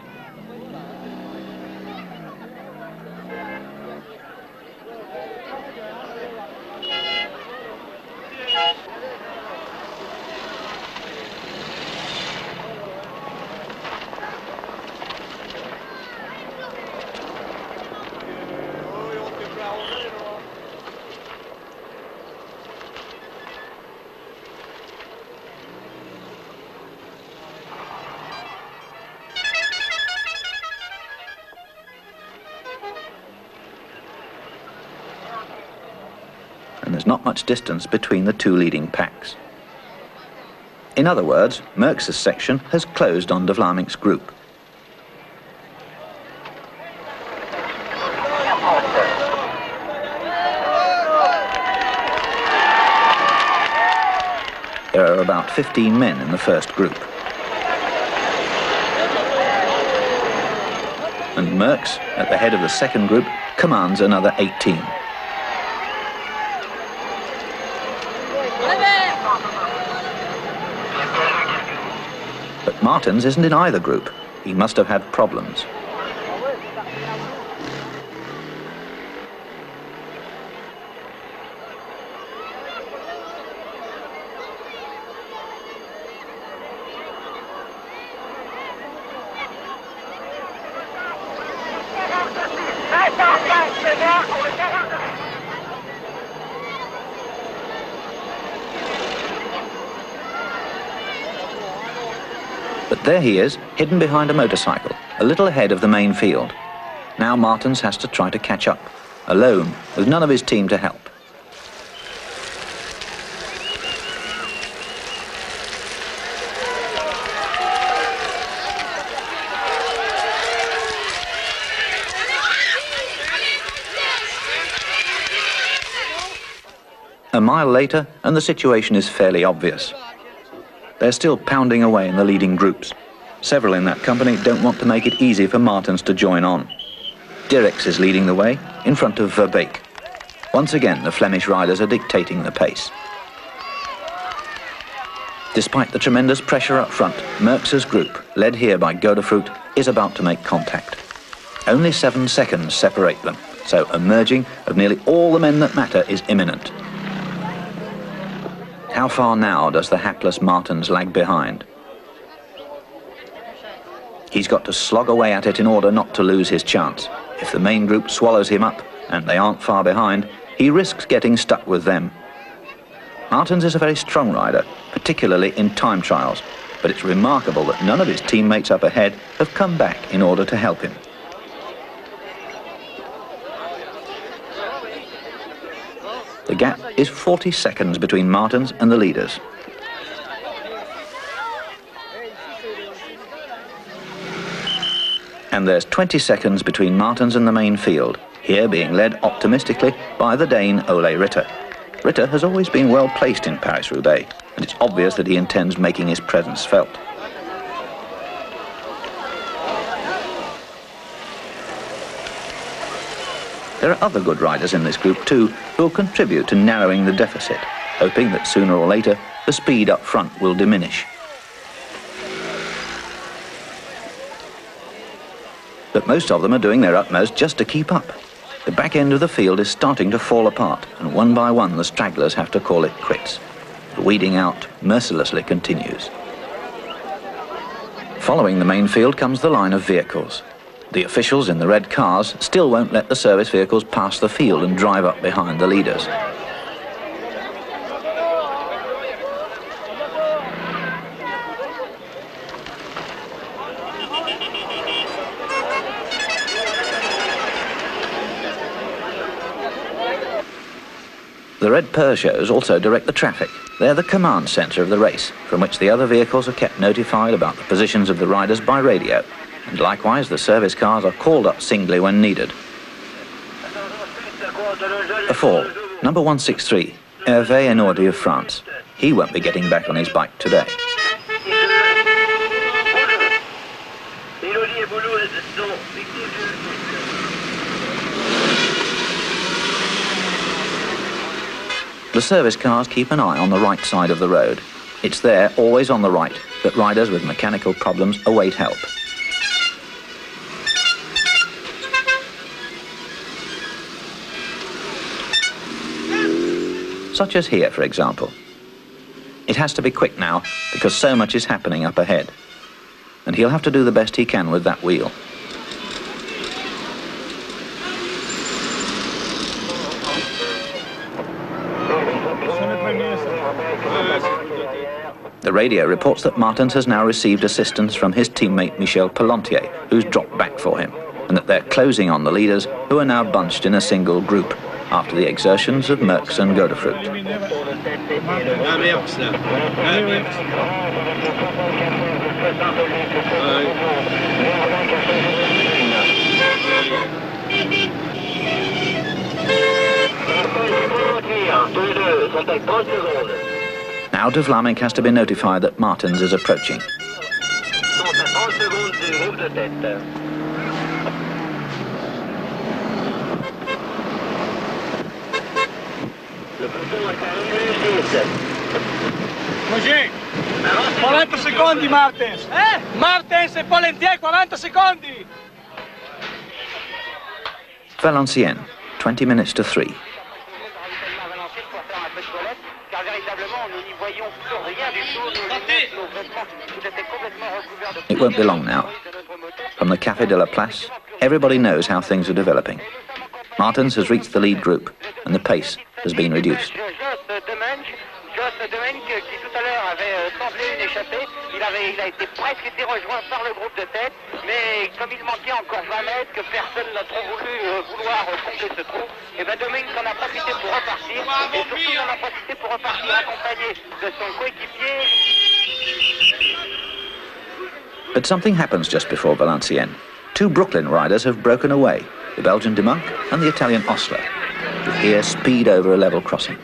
And there's not much distance between the two leading packs. In other words, Merckx's section has closed on De Vlaeminck's group. There are about 15 men in the first group. And Merckx, at the head of the second group, commands another 18. But Martens isn't in either group. He must have had problems. But there he is, hidden behind a motorcycle, a little ahead of the main field. Now Martens has to try to catch up, alone, with none of his team to help. A mile later, and the situation is fairly obvious. They're still pounding away in the leading groups. Several in that company don't want to make it easy for Martens to join on. Dirks is leading the way, in front of Roubaix. Once again, the Flemish riders are dictating the pace. Despite the tremendous pressure up front, Merckx's group, led here by Godefroot, is about to make contact. Only 7 seconds separate them, so a merging of nearly all the men that matter is imminent. How far now does the hapless Martens lag behind? He's got to slog away at it in order not to lose his chance. If the main group swallows him up, and they aren't far behind, he risks getting stuck with them. Martens is a very strong rider, particularly in time trials, but it's remarkable that none of his teammates up ahead have come back in order to help him. The gap is 40 seconds between Martens and the leaders. And there's 20 seconds between Martens and the main field, here being led optimistically by the Dane Ole Ritter. Ritter has always been well placed in Paris-Roubaix, and it's obvious that he intends making his presence felt. There are other good riders in this group too, who will contribute to narrowing the deficit, hoping that sooner or later the speed up front will diminish. But most of them are doing their utmost just to keep up. The back end of the field is starting to fall apart, and one by one the stragglers have to call it quits. The weeding out mercilessly continues. Following the main field comes the line of vehicles. The officials in the red cars still won't let the service vehicles pass the field and drive up behind the leaders. The red Peugeots also direct the traffic. They're the command centre of the race, from which the other vehicles are kept notified about the positions of the riders by radio. And likewise, the service cars are called up singly when needed. A fall. Number 163, Hervé Enordi of France. He won't be getting back on his bike today. The service cars keep an eye on the right side of the road. It's there, always on the right, that riders with mechanical problems await help. Such as here, for example. It has to be quick now, because so much is happening up ahead. And he'll have to do the best he can with that wheel. The radio reports that Martens has now received assistance from his teammate Michel Pellantier, who's dropped back for him, and that they're closing on the leaders, who are now bunched in a single group, after the exertions of Merckx and Godefroot. Now de Vlaminck has to be notified that Martens is approaching. Così, 40 secondi Martens. Martens e Pellantier, 40 secondi. Valenciennes, 20 minutes to 3. It won't be long now. From the Café de la Place, everybody knows how things are developing. Martens has reached the lead group, and the pace has been reduced. Qui tout à l'heure avait semblé une échappée, il a été presque été rejoint par le groupe de tête, mais comme il manquait encore 20 mètres, que personne n'a trop voulu vouloir combler ce trou, et bien Dominique en a profité pour repartir, et surtout il en a profité pour repartir accompagné de son coéquipier. But something happens just before Valenciennes. Two Brooklyn riders have broken away, the Belgian De Monk and the Italian Osler, who here speed over a level crossing.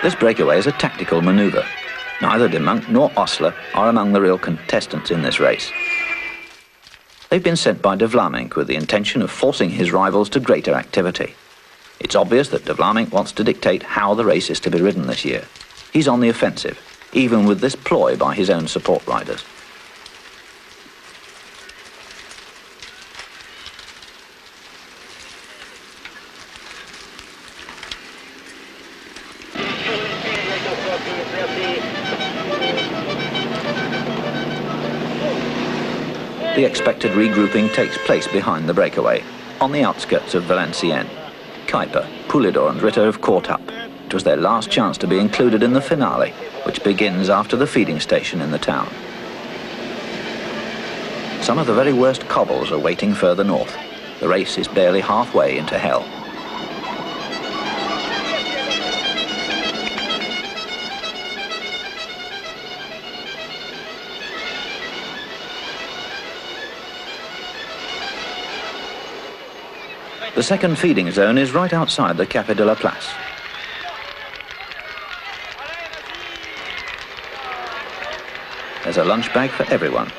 This breakaway is a tactical manoeuvre. Neither De Monk nor Osler are among the real contestants in this race. They've been sent by De Vlaminck with the intention of forcing his rivals to greater activity. It's obvious that De Vlaminck wants to dictate how the race is to be ridden this year. He's on the offensive, even with this ploy by his own support riders. The expected regrouping takes place behind the breakaway, on the outskirts of Valenciennes. Kuiper, Poulidor and Ritter have caught up. It was their last chance to be included in the finale, which begins after the feeding station in the town. Some of the very worst cobbles are waiting further north. The race is barely halfway into hell. The second feeding zone is right outside the Café de la Place. There's a lunch bag for everyone.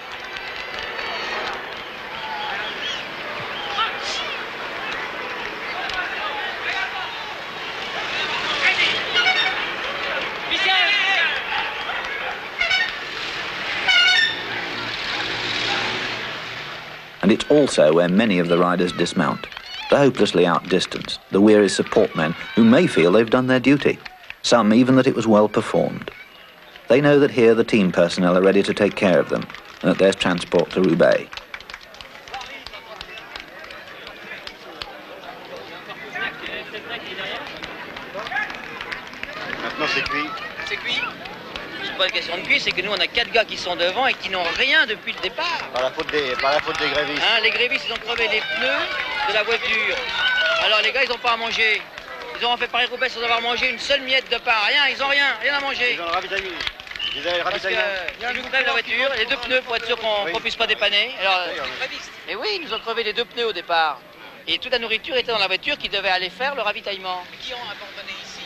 And it's also where many of the riders dismount. The hopelessly outdistanced, the weary support men who may feel they've done their duty. Some even that it was well performed. They know that here the team personnel are ready to take care of them and that there's transport to Roubaix. c'est que nous, on a 4 gars qui sont devant et qui n'ont rien depuis le départ. Par la faute des grévistes. Hein, les grévistes, ils ont crevé les pneus de la voiture. Alors les gars, ils n'ont pas à manger. Ils ont fait Paris-Roubaix sans avoir mangé une seule miette de pain. Rien, ils ont rien à manger. Ils ont le ravitaillement. Parce que ils nous crèvent la voiture, les 2 pneus pour être sûr qu'on ne puisse pas dépanner. Alors, et oui, ils nous ont crevé les 2 pneus au départ. Et toute la nourriture était dans la voiture qui devait aller faire le ravitaillement. Qui ont abandonné ici?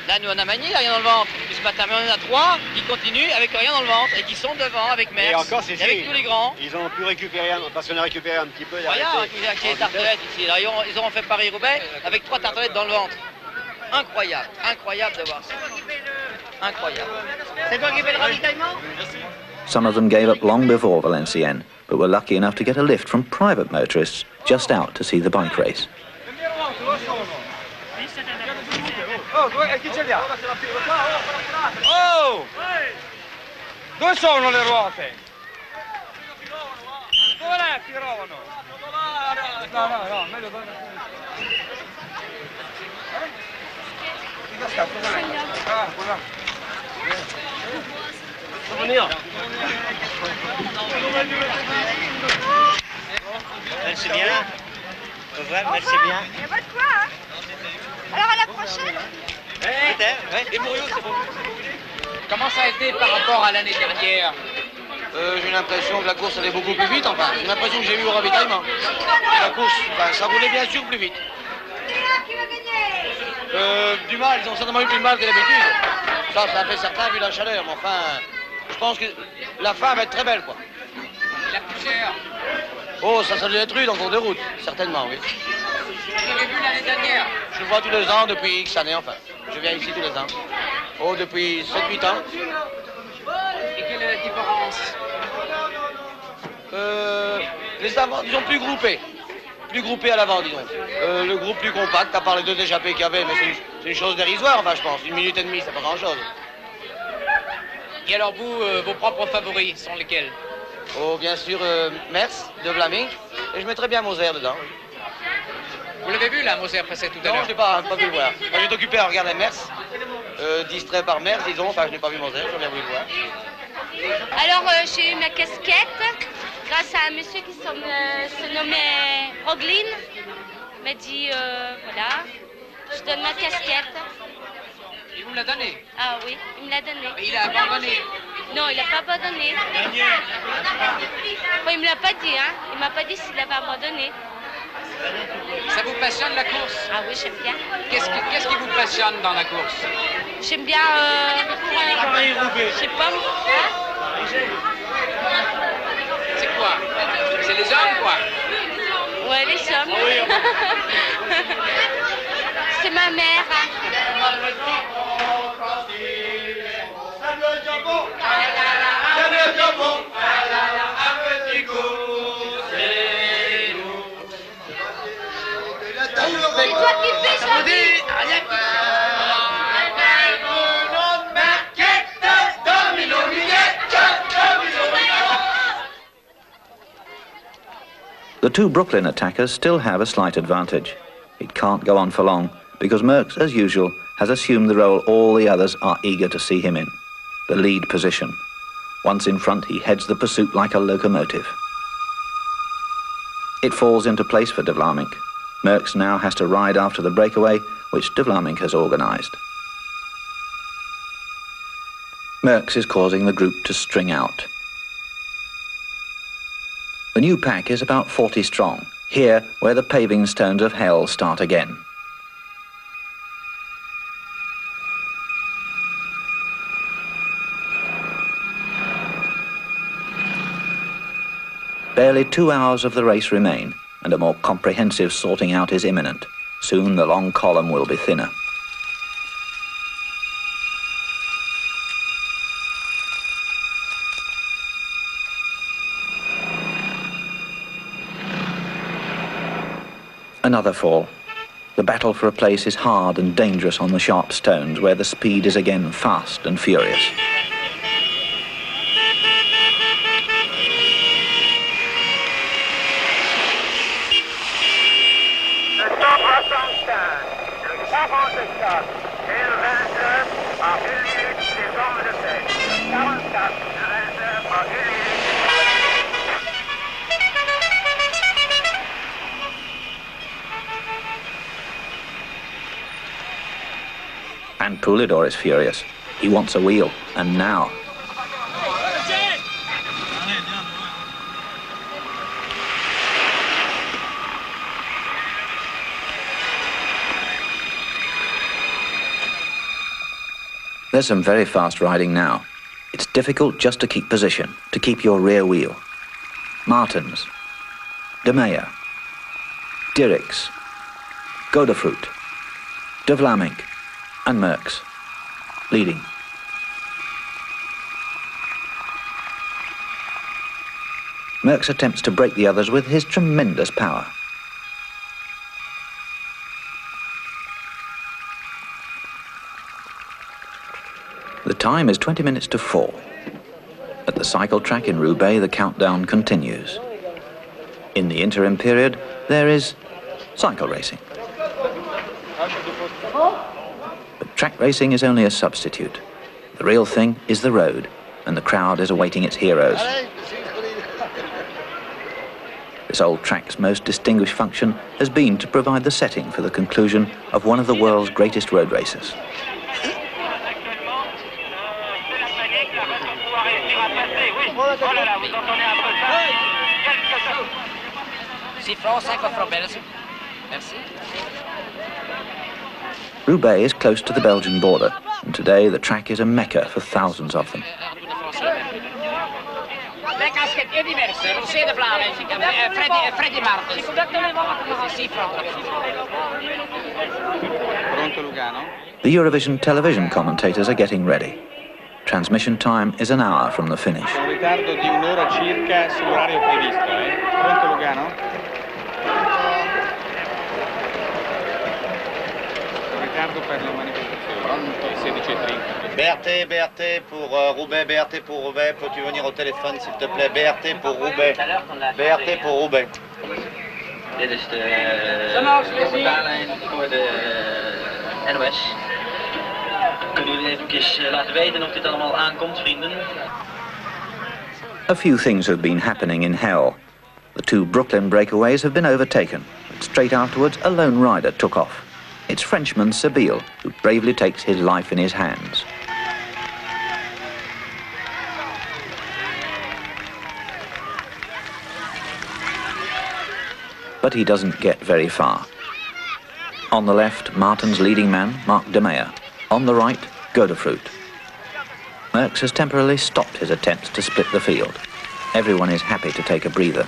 Là, nous, on a manié, il n'y a rien dans le ventre depuis ce matin. Mais on en a 3 qui continuent avec rien dans le ventre et qui sont devant avec Merckx. Et encore, c'est avec tous les grands. Ils ont pu récupérer, parce qu'on a récupéré un petit peu. Regarde, qui est tartelette ici. Là, ils auront fait Paris-Roubaix avec 3 tartelettes dans le ventre. Incroyable, incroyable de voir ça. Incroyable. C'est toi qui fais le ravitaillement? Some of them gave up long before Valenciennes, but were lucky enough to get a lift from private motorists just out to see the bike race. Oh, chi ce li ha? Oh! Dove sono le ruote? Dove le tirovano? No, meglio dove... Ah, quella. Merci bien. Au revoir, merci bien. Il n'y a pas de quoi, hein? Alors à la prochaine. Peut-être, ouais. Les Mourios, c'est bon. Comment ça a été par rapport à l'année dernière? J'ai l'impression que la course allait beaucoup plus vite, enfin. C'est l'impression que j'ai eu au ravitaillement. La course, enfin, ça roulait bien sûr plus vite. Qui va gagner? Du mal, ils ont certainement eu plus de mal que d'habitude. Ça fait certain vu la chaleur, mais enfin, je pense que la fin va être très belle, quoi. La poussière. Oh, ça doit être rude en cours de route, certainement, oui. Vous l'avez vu l'année dernière? Je le vois tous les ans depuis X années, enfin. Je viens ici tous les ans. Oh, depuis 7-8 ans. Et quelle est la différence? Les avant, disons, plus groupés. Plus groupés à l'avant, disons. Le groupe plus compact, à part les 2 échappés qu'il y avait, mais c'est une chose dérisoire, enfin, je pense. 1 minute et demie, c'est pas grand-chose. Et alors vous, vos propres favoris sont lesquels? Oh, bien sûr, Merckx, de Vlaming, et je mettrais bien Moser dedans. Vous l'avez vu, là, Moser, passer tout à l'heure? Non, je n'ai pas pu le voir. Moi, j'étais occupé à regarder Merckx, distrait par Merckx, disons, enfin, je n'ai pas vu Moser, j'aurais bien voulu le voir. Alors, j'ai eu ma casquette grâce à un monsieur qui se nommait Roglin. Il m'a dit, voilà, je donne ma casquette. Il vous l'a donné? Ah oui, il me l'a donné. Mais il a abandonné? Non, il n'a pas abandonné. Bon, il me l'a pas dit, hein. Il m'a pas dit s'il avait abandonné. Ça vous passionne la course? Ah oui, j'aime bien. Qu'est-ce qui vous passionne dans la course? J'aime bien je sais pas. C'est quoi? C'est les hommes, quoi? Ouais, les hommes. C'est ma mère. C'est toi qui fais ça. The 2 Brooklyn attackers still have a slight advantage. It can't go on for long, because Merckx, as usual, has assumed the role all the others are eager to see him in, the lead position. Once in front, he heads the pursuit like a locomotive. It falls into place for de Vlaming. Merckx now has to ride after the breakaway, which de Vlaming has organised. Merckx is causing the group to string out. The new pack is about 40 strong, here where the paving stones of hell start again. Barely 2 hours of the race remain, and a more comprehensive sorting out is imminent. Soon the long column will be thinner. Another fall. The battle for a place is hard and dangerous on the sharp stones, where the speed is again fast and furious. Le 175, le 44 et le 29 à 1 minute des forme de tête. 44, je réserve Ulysse. And Poulidor is furious. He wants a wheel, and now. There's some very fast riding now. It's difficult just to keep position, to keep your rear wheel. Martens, De Meyer, Dirks, Godefroot, De Vlaming, and Merckx, leading. Merckx attempts to break the others with his tremendous power. The time is 20 minutes to 4. At the cycle track in Roubaix, the countdown continues. In the interim period, there is cycle racing. But track racing is only a substitute. The real thing is the road, and the crowd is awaiting its heroes. This old track's most distinguished function has been to provide the setting for the conclusion of one of the world's greatest road races. Roubaix is close to the Belgian border, and today the track is a mecca for thousands of them. The Eurovision television commentators are getting ready. Transmission time is an hour from the finish. Un ritardo di un'ora circa sull'orario previsto, Pronto Lugano? Un ritardo per la manifestazione. 16:30. BRT pour Roubaix, BRT pour Roubaix. Peux-tu venir au téléphone s'il te plaît? BRT pour Roubaix. BRT pour Roubaix. Dit is de baanlijn voor de NOS. Kunnen jullie even laten weten of dit allemaal aankomt, vrienden? A few things have been happening in hell. The two Brooklyn breakaways have been overtaken, but straight afterwards a lone rider took off. It's Frenchman Sabille, who bravely takes his life in his hands. But he doesn't get very far. On the left, Martin's leading man, Marc De Meyer. On the right, Godefroot. Merckx has temporarily stopped his attempts to split the field. Everyone is happy to take a breather.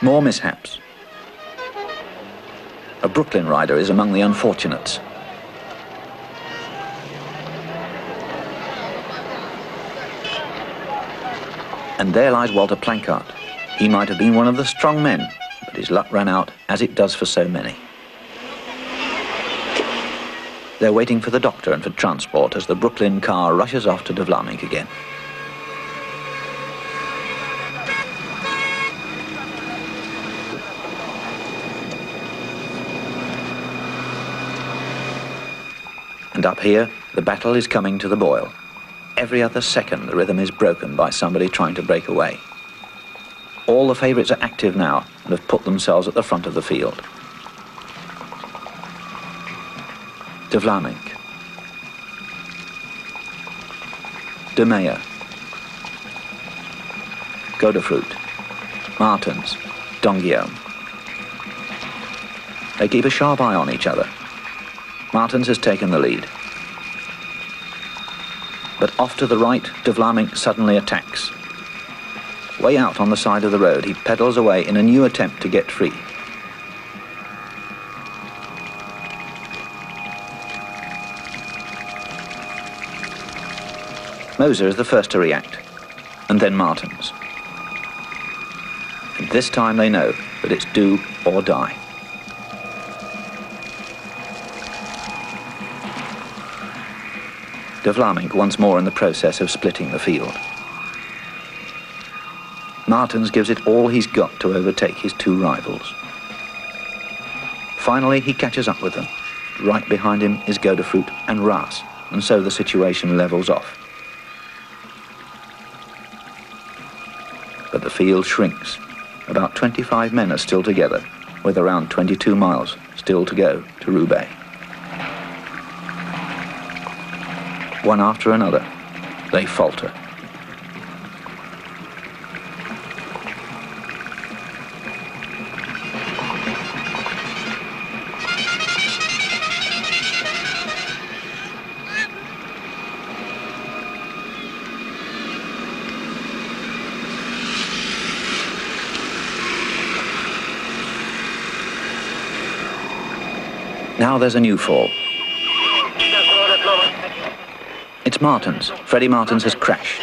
More mishaps. A Brooklyn rider is among the unfortunates. And there lies Walter Planckaert. He might have been one of the strong men, but his luck ran out, as it does for so many. They're waiting for the doctor and for transport as the Brooklyn car rushes off to De Vlaming again. And up here, the battle is coming to the boil. Every other second, the rhythm is broken by somebody trying to break away. All the favourites are active now and have put themselves at the front of the field. De Vlaming, De Meyer, Godefroot, Martens, Guillaume. They keep a sharp eye on each other. Martens has taken the lead. But off to the right, De Vlaming suddenly attacks. Way out on the side of the road, he pedals away in a new attempt to get free. Moser is the first to react, and then Martens. And this time they know that it's do or die. De Vlaming once more in the process of splitting the field. Martens gives it all he's got to overtake his two rivals. Finally, he catches up with them. Right behind him is Godefroot and Ras, and so the situation levels off. But the field shrinks. About 25 men are still together, with around 22 miles still to go to Roubaix. One after another, they falter. Now there's a new fall. It's Martens. Freddie Martens has crashed.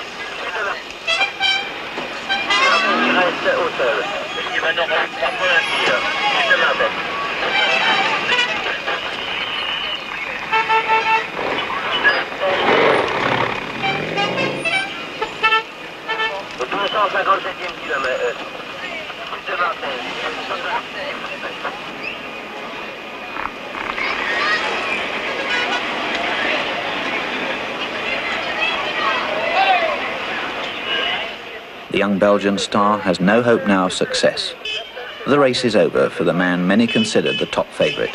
The young Belgian star has no hope now of success. The race is over for the man many considered the top favourite.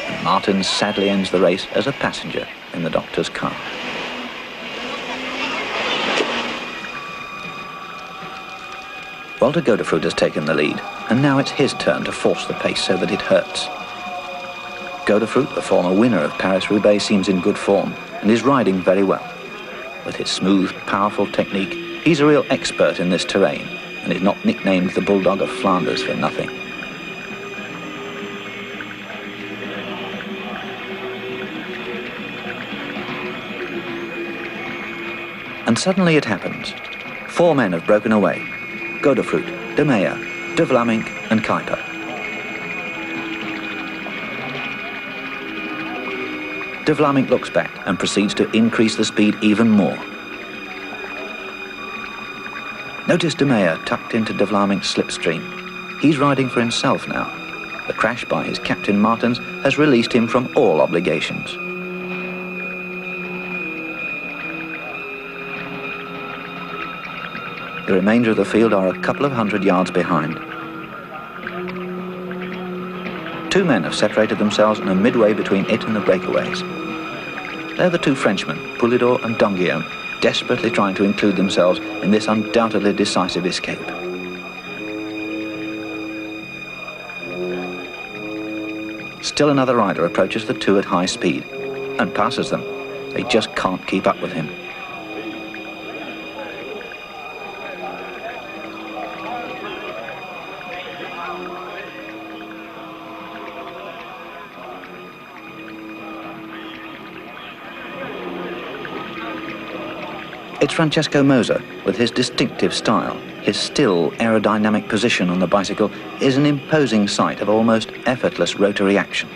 And Martens sadly ends the race as a passenger in the doctor's car. Walter Godefroot has taken the lead, and now it's his turn to force the pace so that it hurts. Godefroot, the former winner of Paris-Roubaix, seems in good form and is riding very well. With his smooth, powerful technique, he's a real expert in this terrain and is not nicknamed the Bulldog of Flanders for nothing. And suddenly it happens. 4 men have broken away. Godefroot, De Meyer, De Vlamingh and Kuiper. De Vlamingh looks back and proceeds to increase the speed even more. Notice De Meyer tucked into De Vlamingh's slipstream. He's riding for himself now. The crash by his captain Martens has released him from all obligations. The remainder of the field are a couple of 100 yards behind. 2 men have separated themselves and are midway between it and the breakaways. They're the 2 Frenchmen, Poulidor and Donguillaume, desperately trying to include themselves in this undoubtedly decisive escape. Still another rider approaches the 2 at high speed and passes them. They just can't keep up with him. It's Francesco Moser, with his distinctive style. His still, aerodynamic position on the bicycle is an imposing sight of almost effortless rotary action.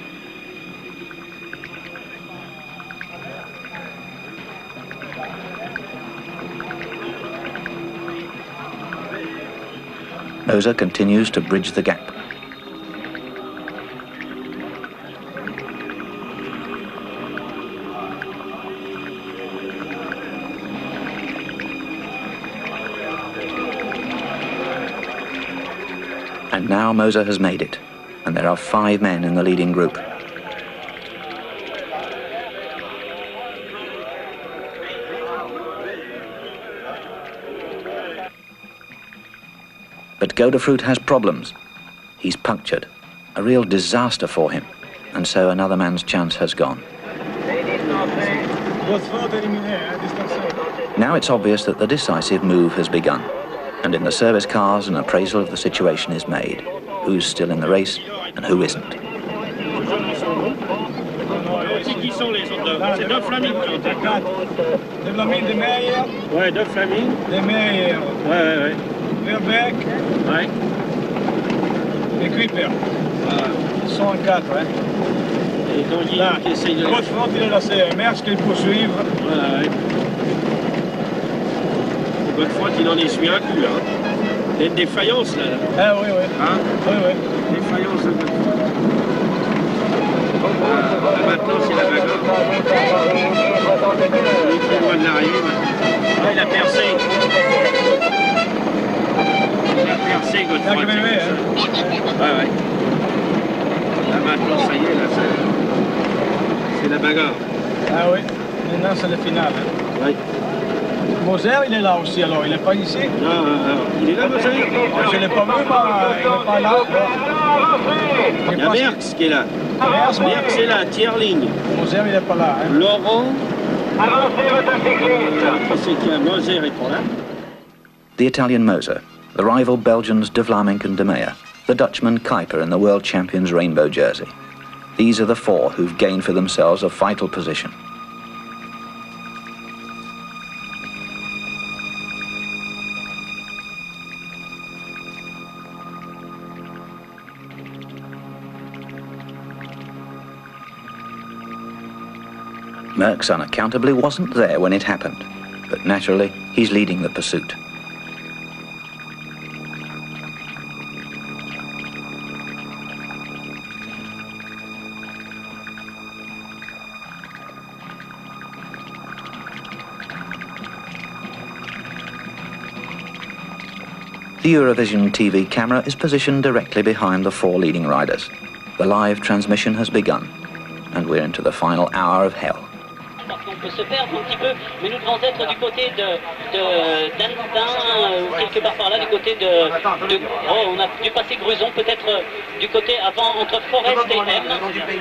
Moser continues to bridge the gap. And now Moser has made it, and there are 5 men in the leading group. But Godefroot has problems. He's punctured, a real disaster for him, and so another man's chance has gone. Now it's obvious that the decisive move has begun. And in the service cars, an appraisal of the situation is made. Who's still in the race and who isn't. Qui sont les autres? C'est De Vlamingh qui ont été. De Vlamingh, De Meyer. Ouais, De Vlamingh. De Meyer. Ouais. Verbeek. Ouais. Et Kuiper. Ils sont en 4, hein. Et donc qui essaye de... Godefroot, il est la CMR, qu'ils poursuivent. Ouais. Godefroot, il en essuie un coup, là. Il y a une défaillance là. Ah oui, oui. Hein? Oui, oui. Défaillance là. Maintenant c'est la bagarre. Il est plus loin de l'arrivée maintenant. Ah, il a percé. Il a percé Godefroy. Ouais, ouais. Là maintenant ça y est, là c'est la bagarre. Ah oui, maintenant c'est le final. Hein. Oui. Moser, il est là aussi, alors il n'est pas ici. Non, il est là, Moser. Je ne l'ai pas vu, mais il n'est pas là. Il y a Merckx qui est là. Merckx est là, tiers ligne. Moser, il n'est pas là. Hein. Laurent. Qui c'est qu'il y a? Moser est pas là. The Italian Moser, the rival Belgians De Vlaeminck and De Meyer, the Dutchman Kuiper in the world champion's rainbow jersey. These are the four who've gained for themselves a vital position. Merckx unaccountably wasn't there when it happened, but naturally he's leading the pursuit. The Eurovision TV camera is positioned directly behind the four leading riders. The live transmission has begun, and we're into the final hour of hell. On peut se perdre un petit peu, mais nous devons être du côté d'Antin, quelque part par là, du côté on a dû passer Gruson, peut-être du côté avant, entre Forest et M.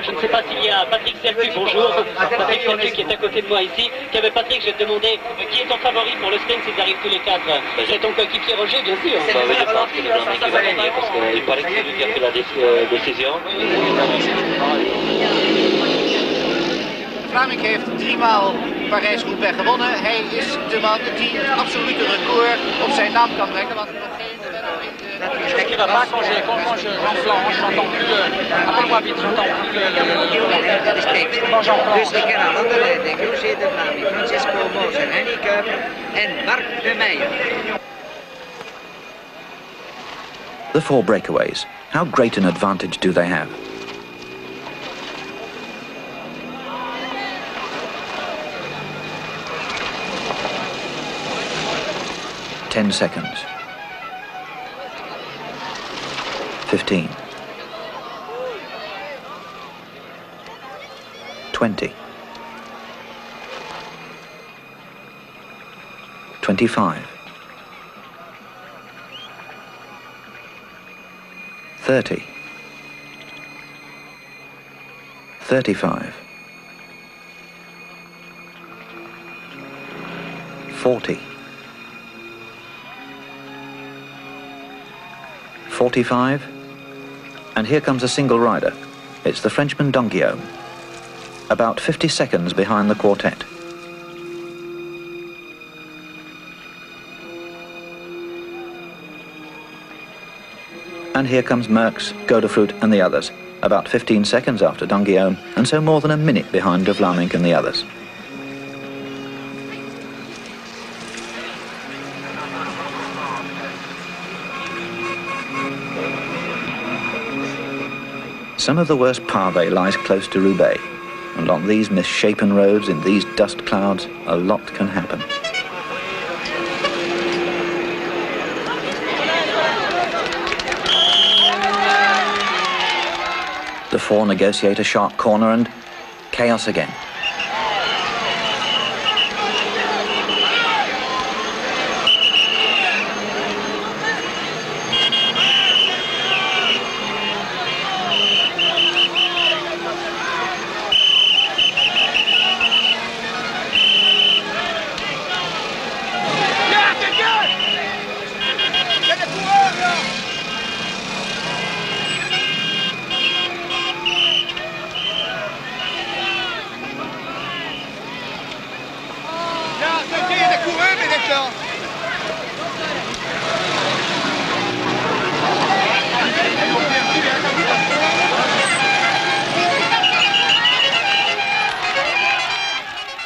Je ne sais pas s'il y a Patrick Sercu, bonjour. Patrick Sercu qui est à côté de moi ici. Patrick, je vais te demander qui est ton favori pour le sprint s'ils arrivent tous les quatre. C'est ton coéquipier Roger, bien sûr. Je pense que le Blanc qui va gagner parce qu'il paraît que c'est lui qui a fait la décision. Vlaeminck heeft 3 maal Parijs-Roubaix gewonnen. Hij is de man die het absolute record op zijn naam kan brengen. Want Est-ce qu'il va pas quand j'enflanche, j'entends plus appelle-moi vite, j'entends plus Dus ik herhaal aan de leiding. Roger De Vlaeminck, Francesco Moser, Henny Kuiper en Marc De Meyer. The four breakaways. How great an advantage do they have? Ten seconds. 15. 20. 25. 30. 35. 40. 45, and here comes a single rider. It's the Frenchman Guillaume, about 50 seconds behind the quartet. And here comes Merckx, Godefroot and the others, about 15 seconds after Guillaume, and so more than a minute behind De Vlaeminck and the others. Some of the worst pavé lies close to Roubaix, and on these misshapen roads in these dust clouds, a lot can happen. The four negotiate a sharp corner and chaos again.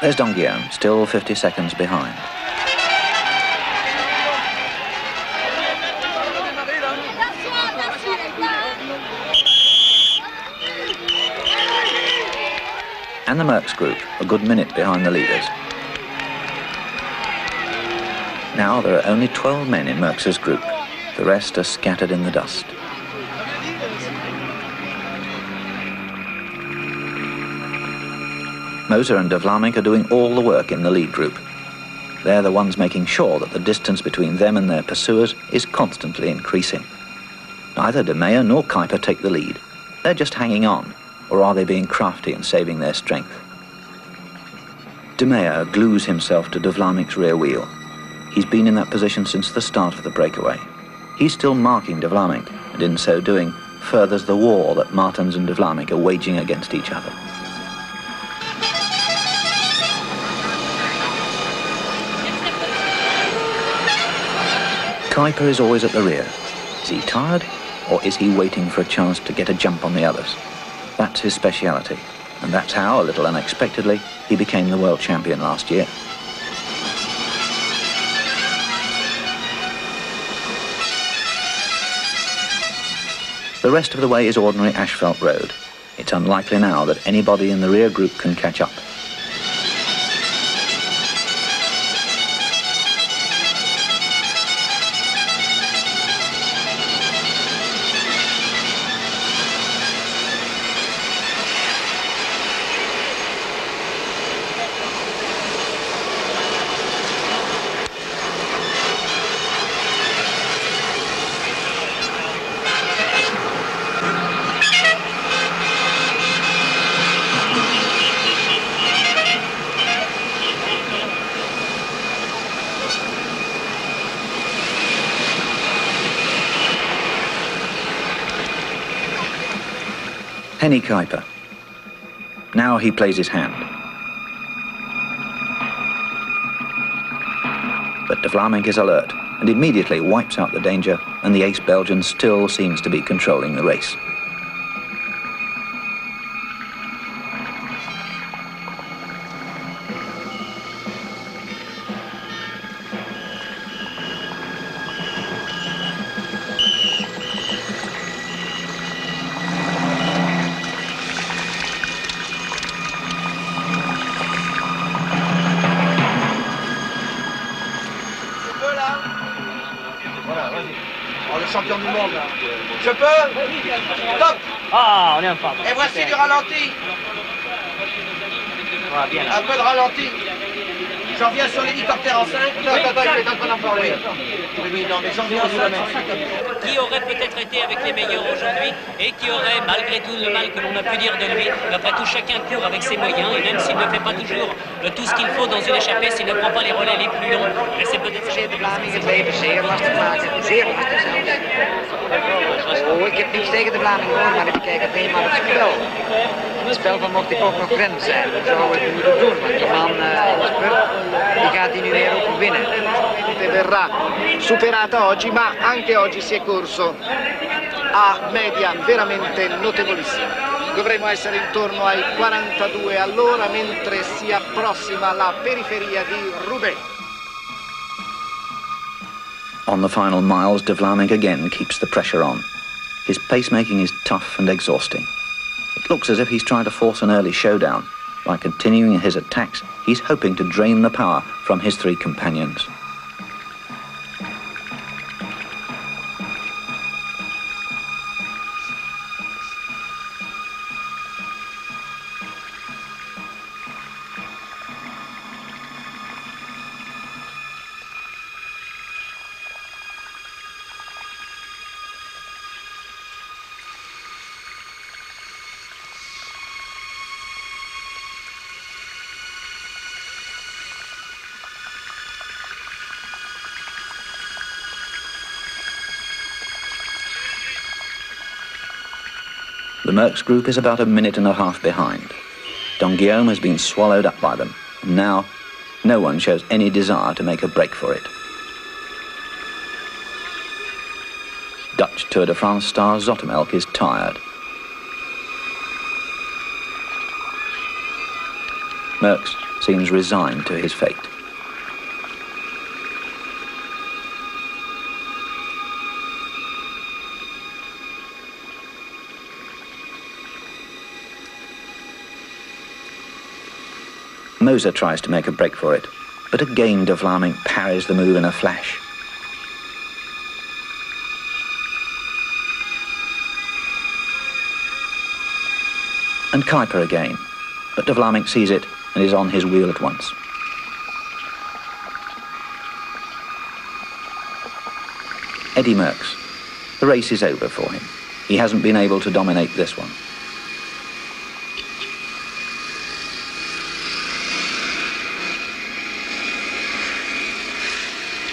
There's Guillaume, still 50 seconds behind. and the Merckx group a good minute behind the leaders. Now there are only 12 men in Merckx's group. The rest are scattered in the dust. Moser and de Vlaeminck are doing all the work in the lead group. They're the ones making sure that the distance between them and their pursuers is constantly increasing. Neither de Meyer nor Kuiper take the lead. They're just hanging on, or are they being crafty and saving their strength? De Meyer glues himself to de Vlaeminck's rear wheel. He's been in that position since the start of the breakaway. He's still marking de Vlaeminck, and in so doing, furthers the war that Martens and de Vlaeminck are waging against each other. Kuiper is always at the rear. Is he tired, or is he waiting for a chance to get a jump on the others? That's his speciality, and that's how, a little unexpectedly, he became the world champion last year. The rest of the way is ordinary asphalt road. It's unlikely now that anybody in the rear group can catch up. Henny Kuiper. Now he plays his hand. But de Vlaeminck is alert and immediately wipes out the danger, and the ace Belgian still seems to be controlling the race. Champion du monde. Je peux? Top! Ah, on est en phase. Et voici du ralenti. Ah, bien. Un peu de ralenti. Je reviens sur l'hélicoptère en 5. Attends, je suis en train d'en parler. Oui, non, mais j'en reviens en 5. Qui aurait peut-être été avec les meilleurs aujourd'hui et qui aurait, malgré tout le mal que l'on a pu dire de lui, après tout chacun court avec ses moyens, et même s'il ne fait pas toujours tout ce qu'il faut dans une échappée, s'il ne prend pas les relais les plus longs, mais c'est peut-être... De Vlaeminck het leven zeer lastig maken. Zeer lastig zelfs. Oh, ik heb niets tegen de Vlaeminck hoor, maar ik kijk alleen maar het spel. Het spel van mocht ik ook nog rem zijn. Hoe zou ik het moeten doen? Want die man in de spurt, die gaat hij nu weer overwinnen. Verrà superata oggi, ma anche oggi si è corso a media veramente notevolissima. Dovremmo essere intorno ai 42 all'ora mentre si approssima la periferia di Roubaix. On the final miles, de Vlaeminck again keeps the pressure on. His pacemaking is tough and exhausting. It looks as if he's trying to force an early showdown. By continuing his attacks, he's hoping to drain the power from his three companions. The Merckx group is about a minute and a half behind. Don Guillaume has been swallowed up by them, and now no one shows any desire to make a break for it. Dutch Tour de France star Zoetemelk is tired. Merckx seems resigned to his fate. Moser tries to make a break for it, but again De Vlaming parries the move in a flash. And Kuiper again, but De Vlaming sees it and is on his wheel at once. Eddy Merckx. The race is over for him. He hasn't been able to dominate this one.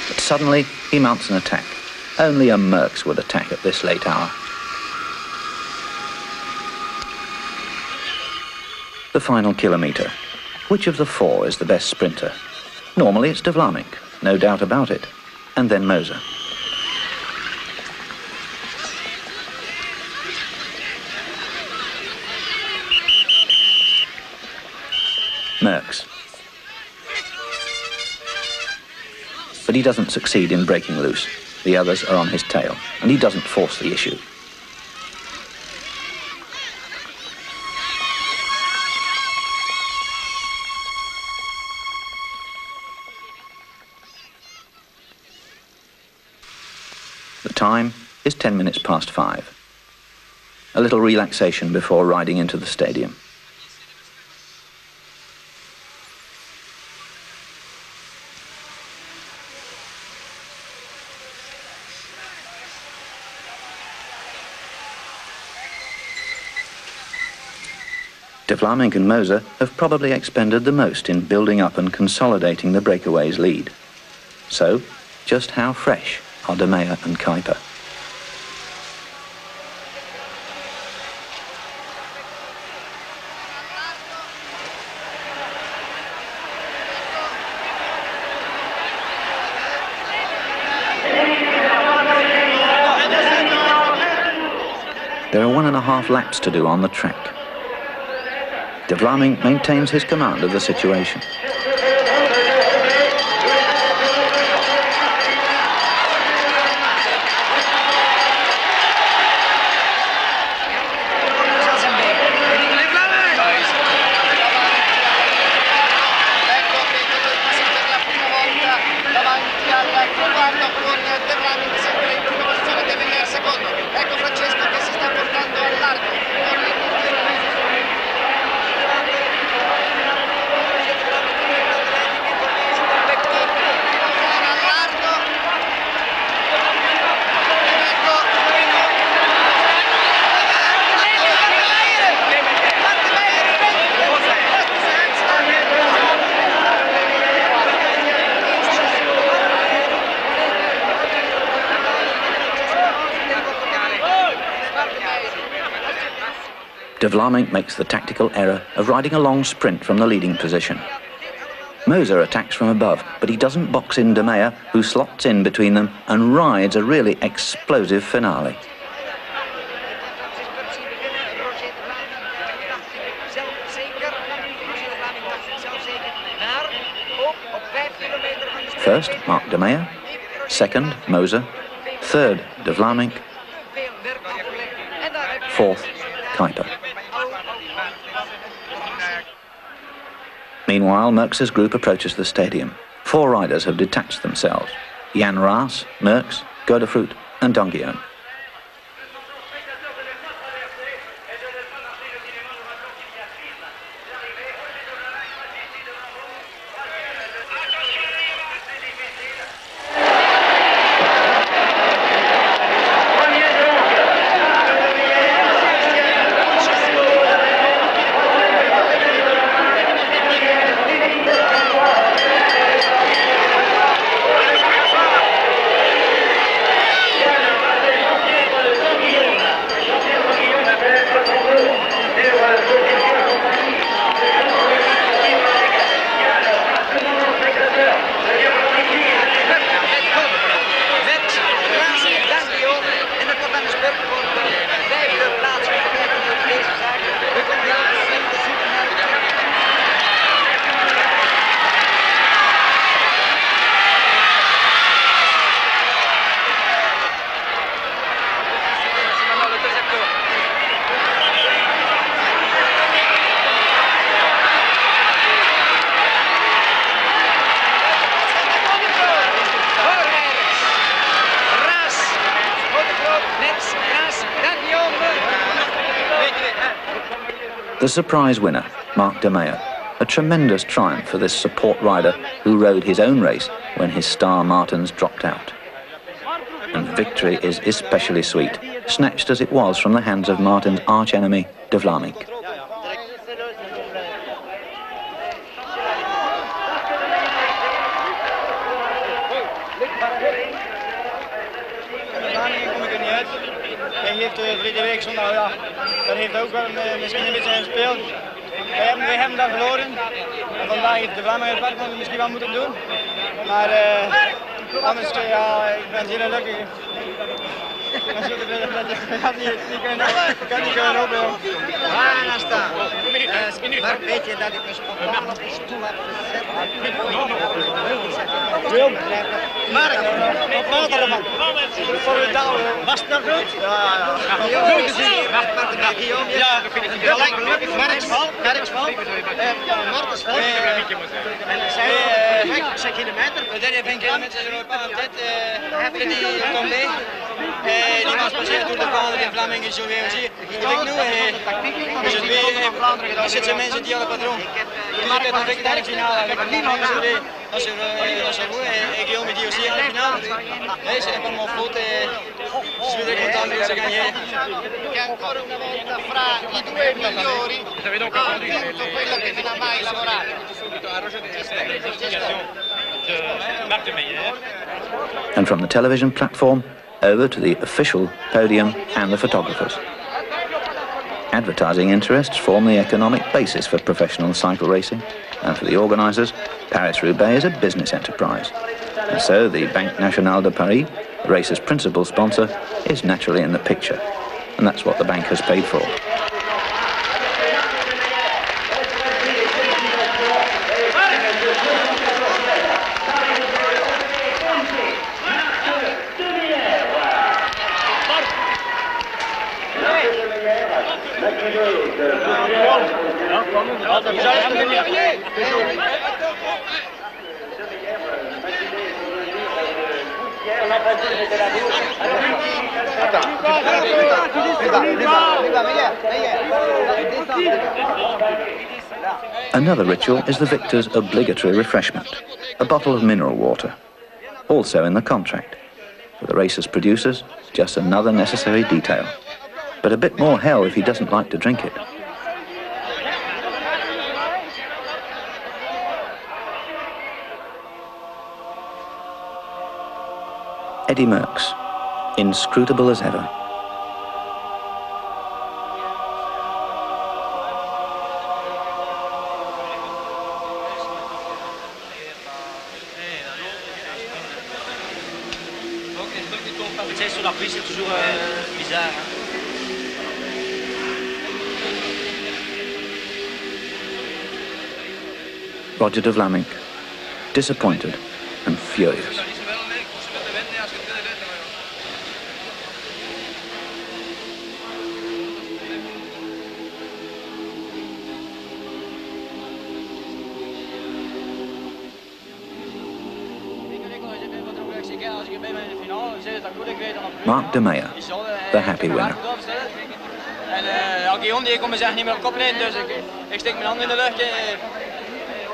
But suddenly, he mounts an attack. Only a Merckx would attack at this late hour. The final kilometre. Which of the four is the best sprinter? Normally it's De Vlaming, no doubt about it. And then Moser. Merckx. But he doesn't succeed in breaking loose. The others are on his tail, and he doesn't force the issue. The time is 10 minutes past 5. A little relaxation before riding into the stadium. De Vlaming and Moser have probably expended the most in building up and consolidating the breakaways' lead. So, just how fresh are De Meyer and Kuiper? There are 1.5 laps to do on the track. De Vlaming maintains his command of the situation. De Vlaming makes the tactical error of riding a long sprint from the leading position. Moser attacks from above, but he doesn't box in De Meyer, who slots in between them and rides a really explosive finale. First, Mark De Meyer. Second, Moser. Third, De Vlaming. Fourth, Kuiper. Meanwhile, Merckx's group approaches the stadium. 4 riders have detached themselves. Jan Raas, Merckx, Godefroot and Donguillon. The surprise winner, Marc de Meyer, a tremendous triumph for this support rider who rode his own race when his star Martens dropped out. And victory is especially sweet, snatched as it was from the hands of Martin's arch-enemy, de Vlaeminck. Hij heeft verleden week zondag, ja, dat heeft ook wel misschien een beetje gespeeld. Wij hebben dat verloren en vandaag heeft de Vlaeminck het werk misschien wel moeten doen. Maar anders, ja, ik ben zeer gelukkig. Ik ben zo tevreden dat ik kan niet kunnen hopen. Waar staan? Maar weet je dat ik me spontaan op de stoel heb gezet? Mark, wat valt er man? Was het nog goed? Ja. Ja, Merksval. Martensval. En zij 5 kilometer. Dat is 5 kilometer in Europa. Heb je die tombé? Die was passé door de Vlaanderen in Vlamingen zo weer zie. Ik nu er zitten mensen die al een patroon. Ik heb een derde finale. Ik heb niemand gezien. Dat is goed. Ik heb met die aussi in de finale. Nee, ze hebben allemaal flotte. Dus we zijn content dat ze gaan heen. Che ancora una volta fra i due migliori ha vinto quello che non ha mai lavorato. And from the television platform, over to the official podium and the photographers. Advertising interests form the economic basis for professional cycle racing, and for the organisers, Paris-Roubaix is a business enterprise. And so the Banque Nationale de Paris, the race's principal sponsor, is naturally in the picture, and that's what the bank has paid for. Another ritual is the victor's obligatory refreshment, a bottle of mineral water, also in the contract. For the racer's producers, just another necessary detail, but a bit more hell if he doesn't like to drink it. Eddy Merckx, inscrutable as ever. Sur la piste, c'est toujours bizarre. Roger de Vlaeminck, disappointed and furious. Marc de Meyer, the happy winner. En elke jongen die komt zeggen niet meer op kop rijden, dus ik steek mijn hand in de lucht.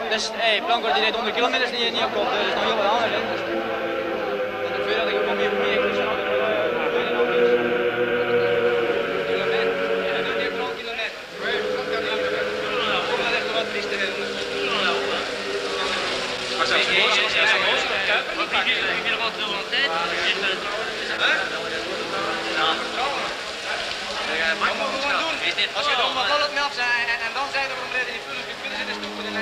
Dus Blanco die rijdt 100 kilometers niet op kop, dus dat is nog heel wat anders. En de veel dat ik kom hier voor mij. Als je dan wat laat me af zijn en dan zijn er om in die vullen kunnen zitten stoppen in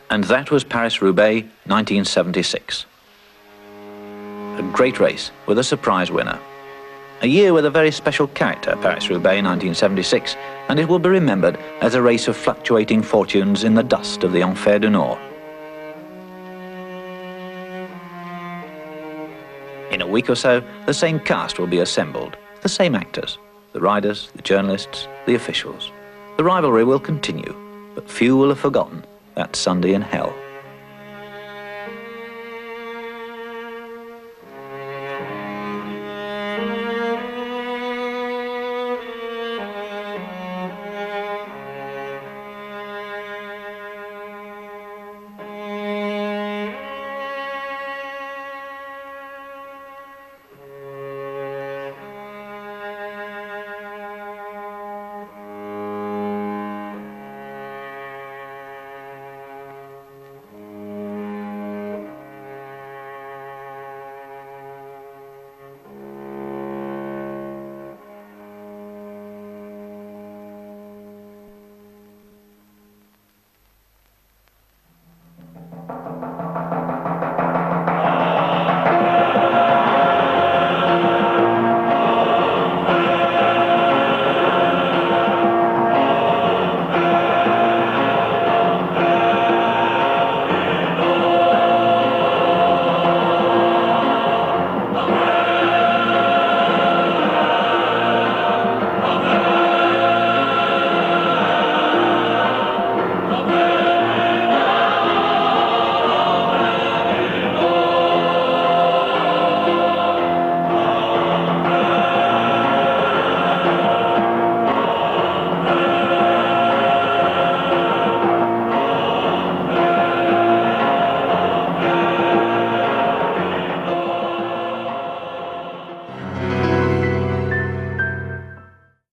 And that was Paris-Roubaix 1976. A great race with a surprise winner. A year with a very special character, Paris-Roubaix 1976, and it will be remembered as a race of fluctuating fortunes in the dust of the Enfer du Nord. In a week or so, the same cast will be assembled, the same actors, the riders, the journalists, the officials. The rivalry will continue, but few will have forgotten that Sunday in hell.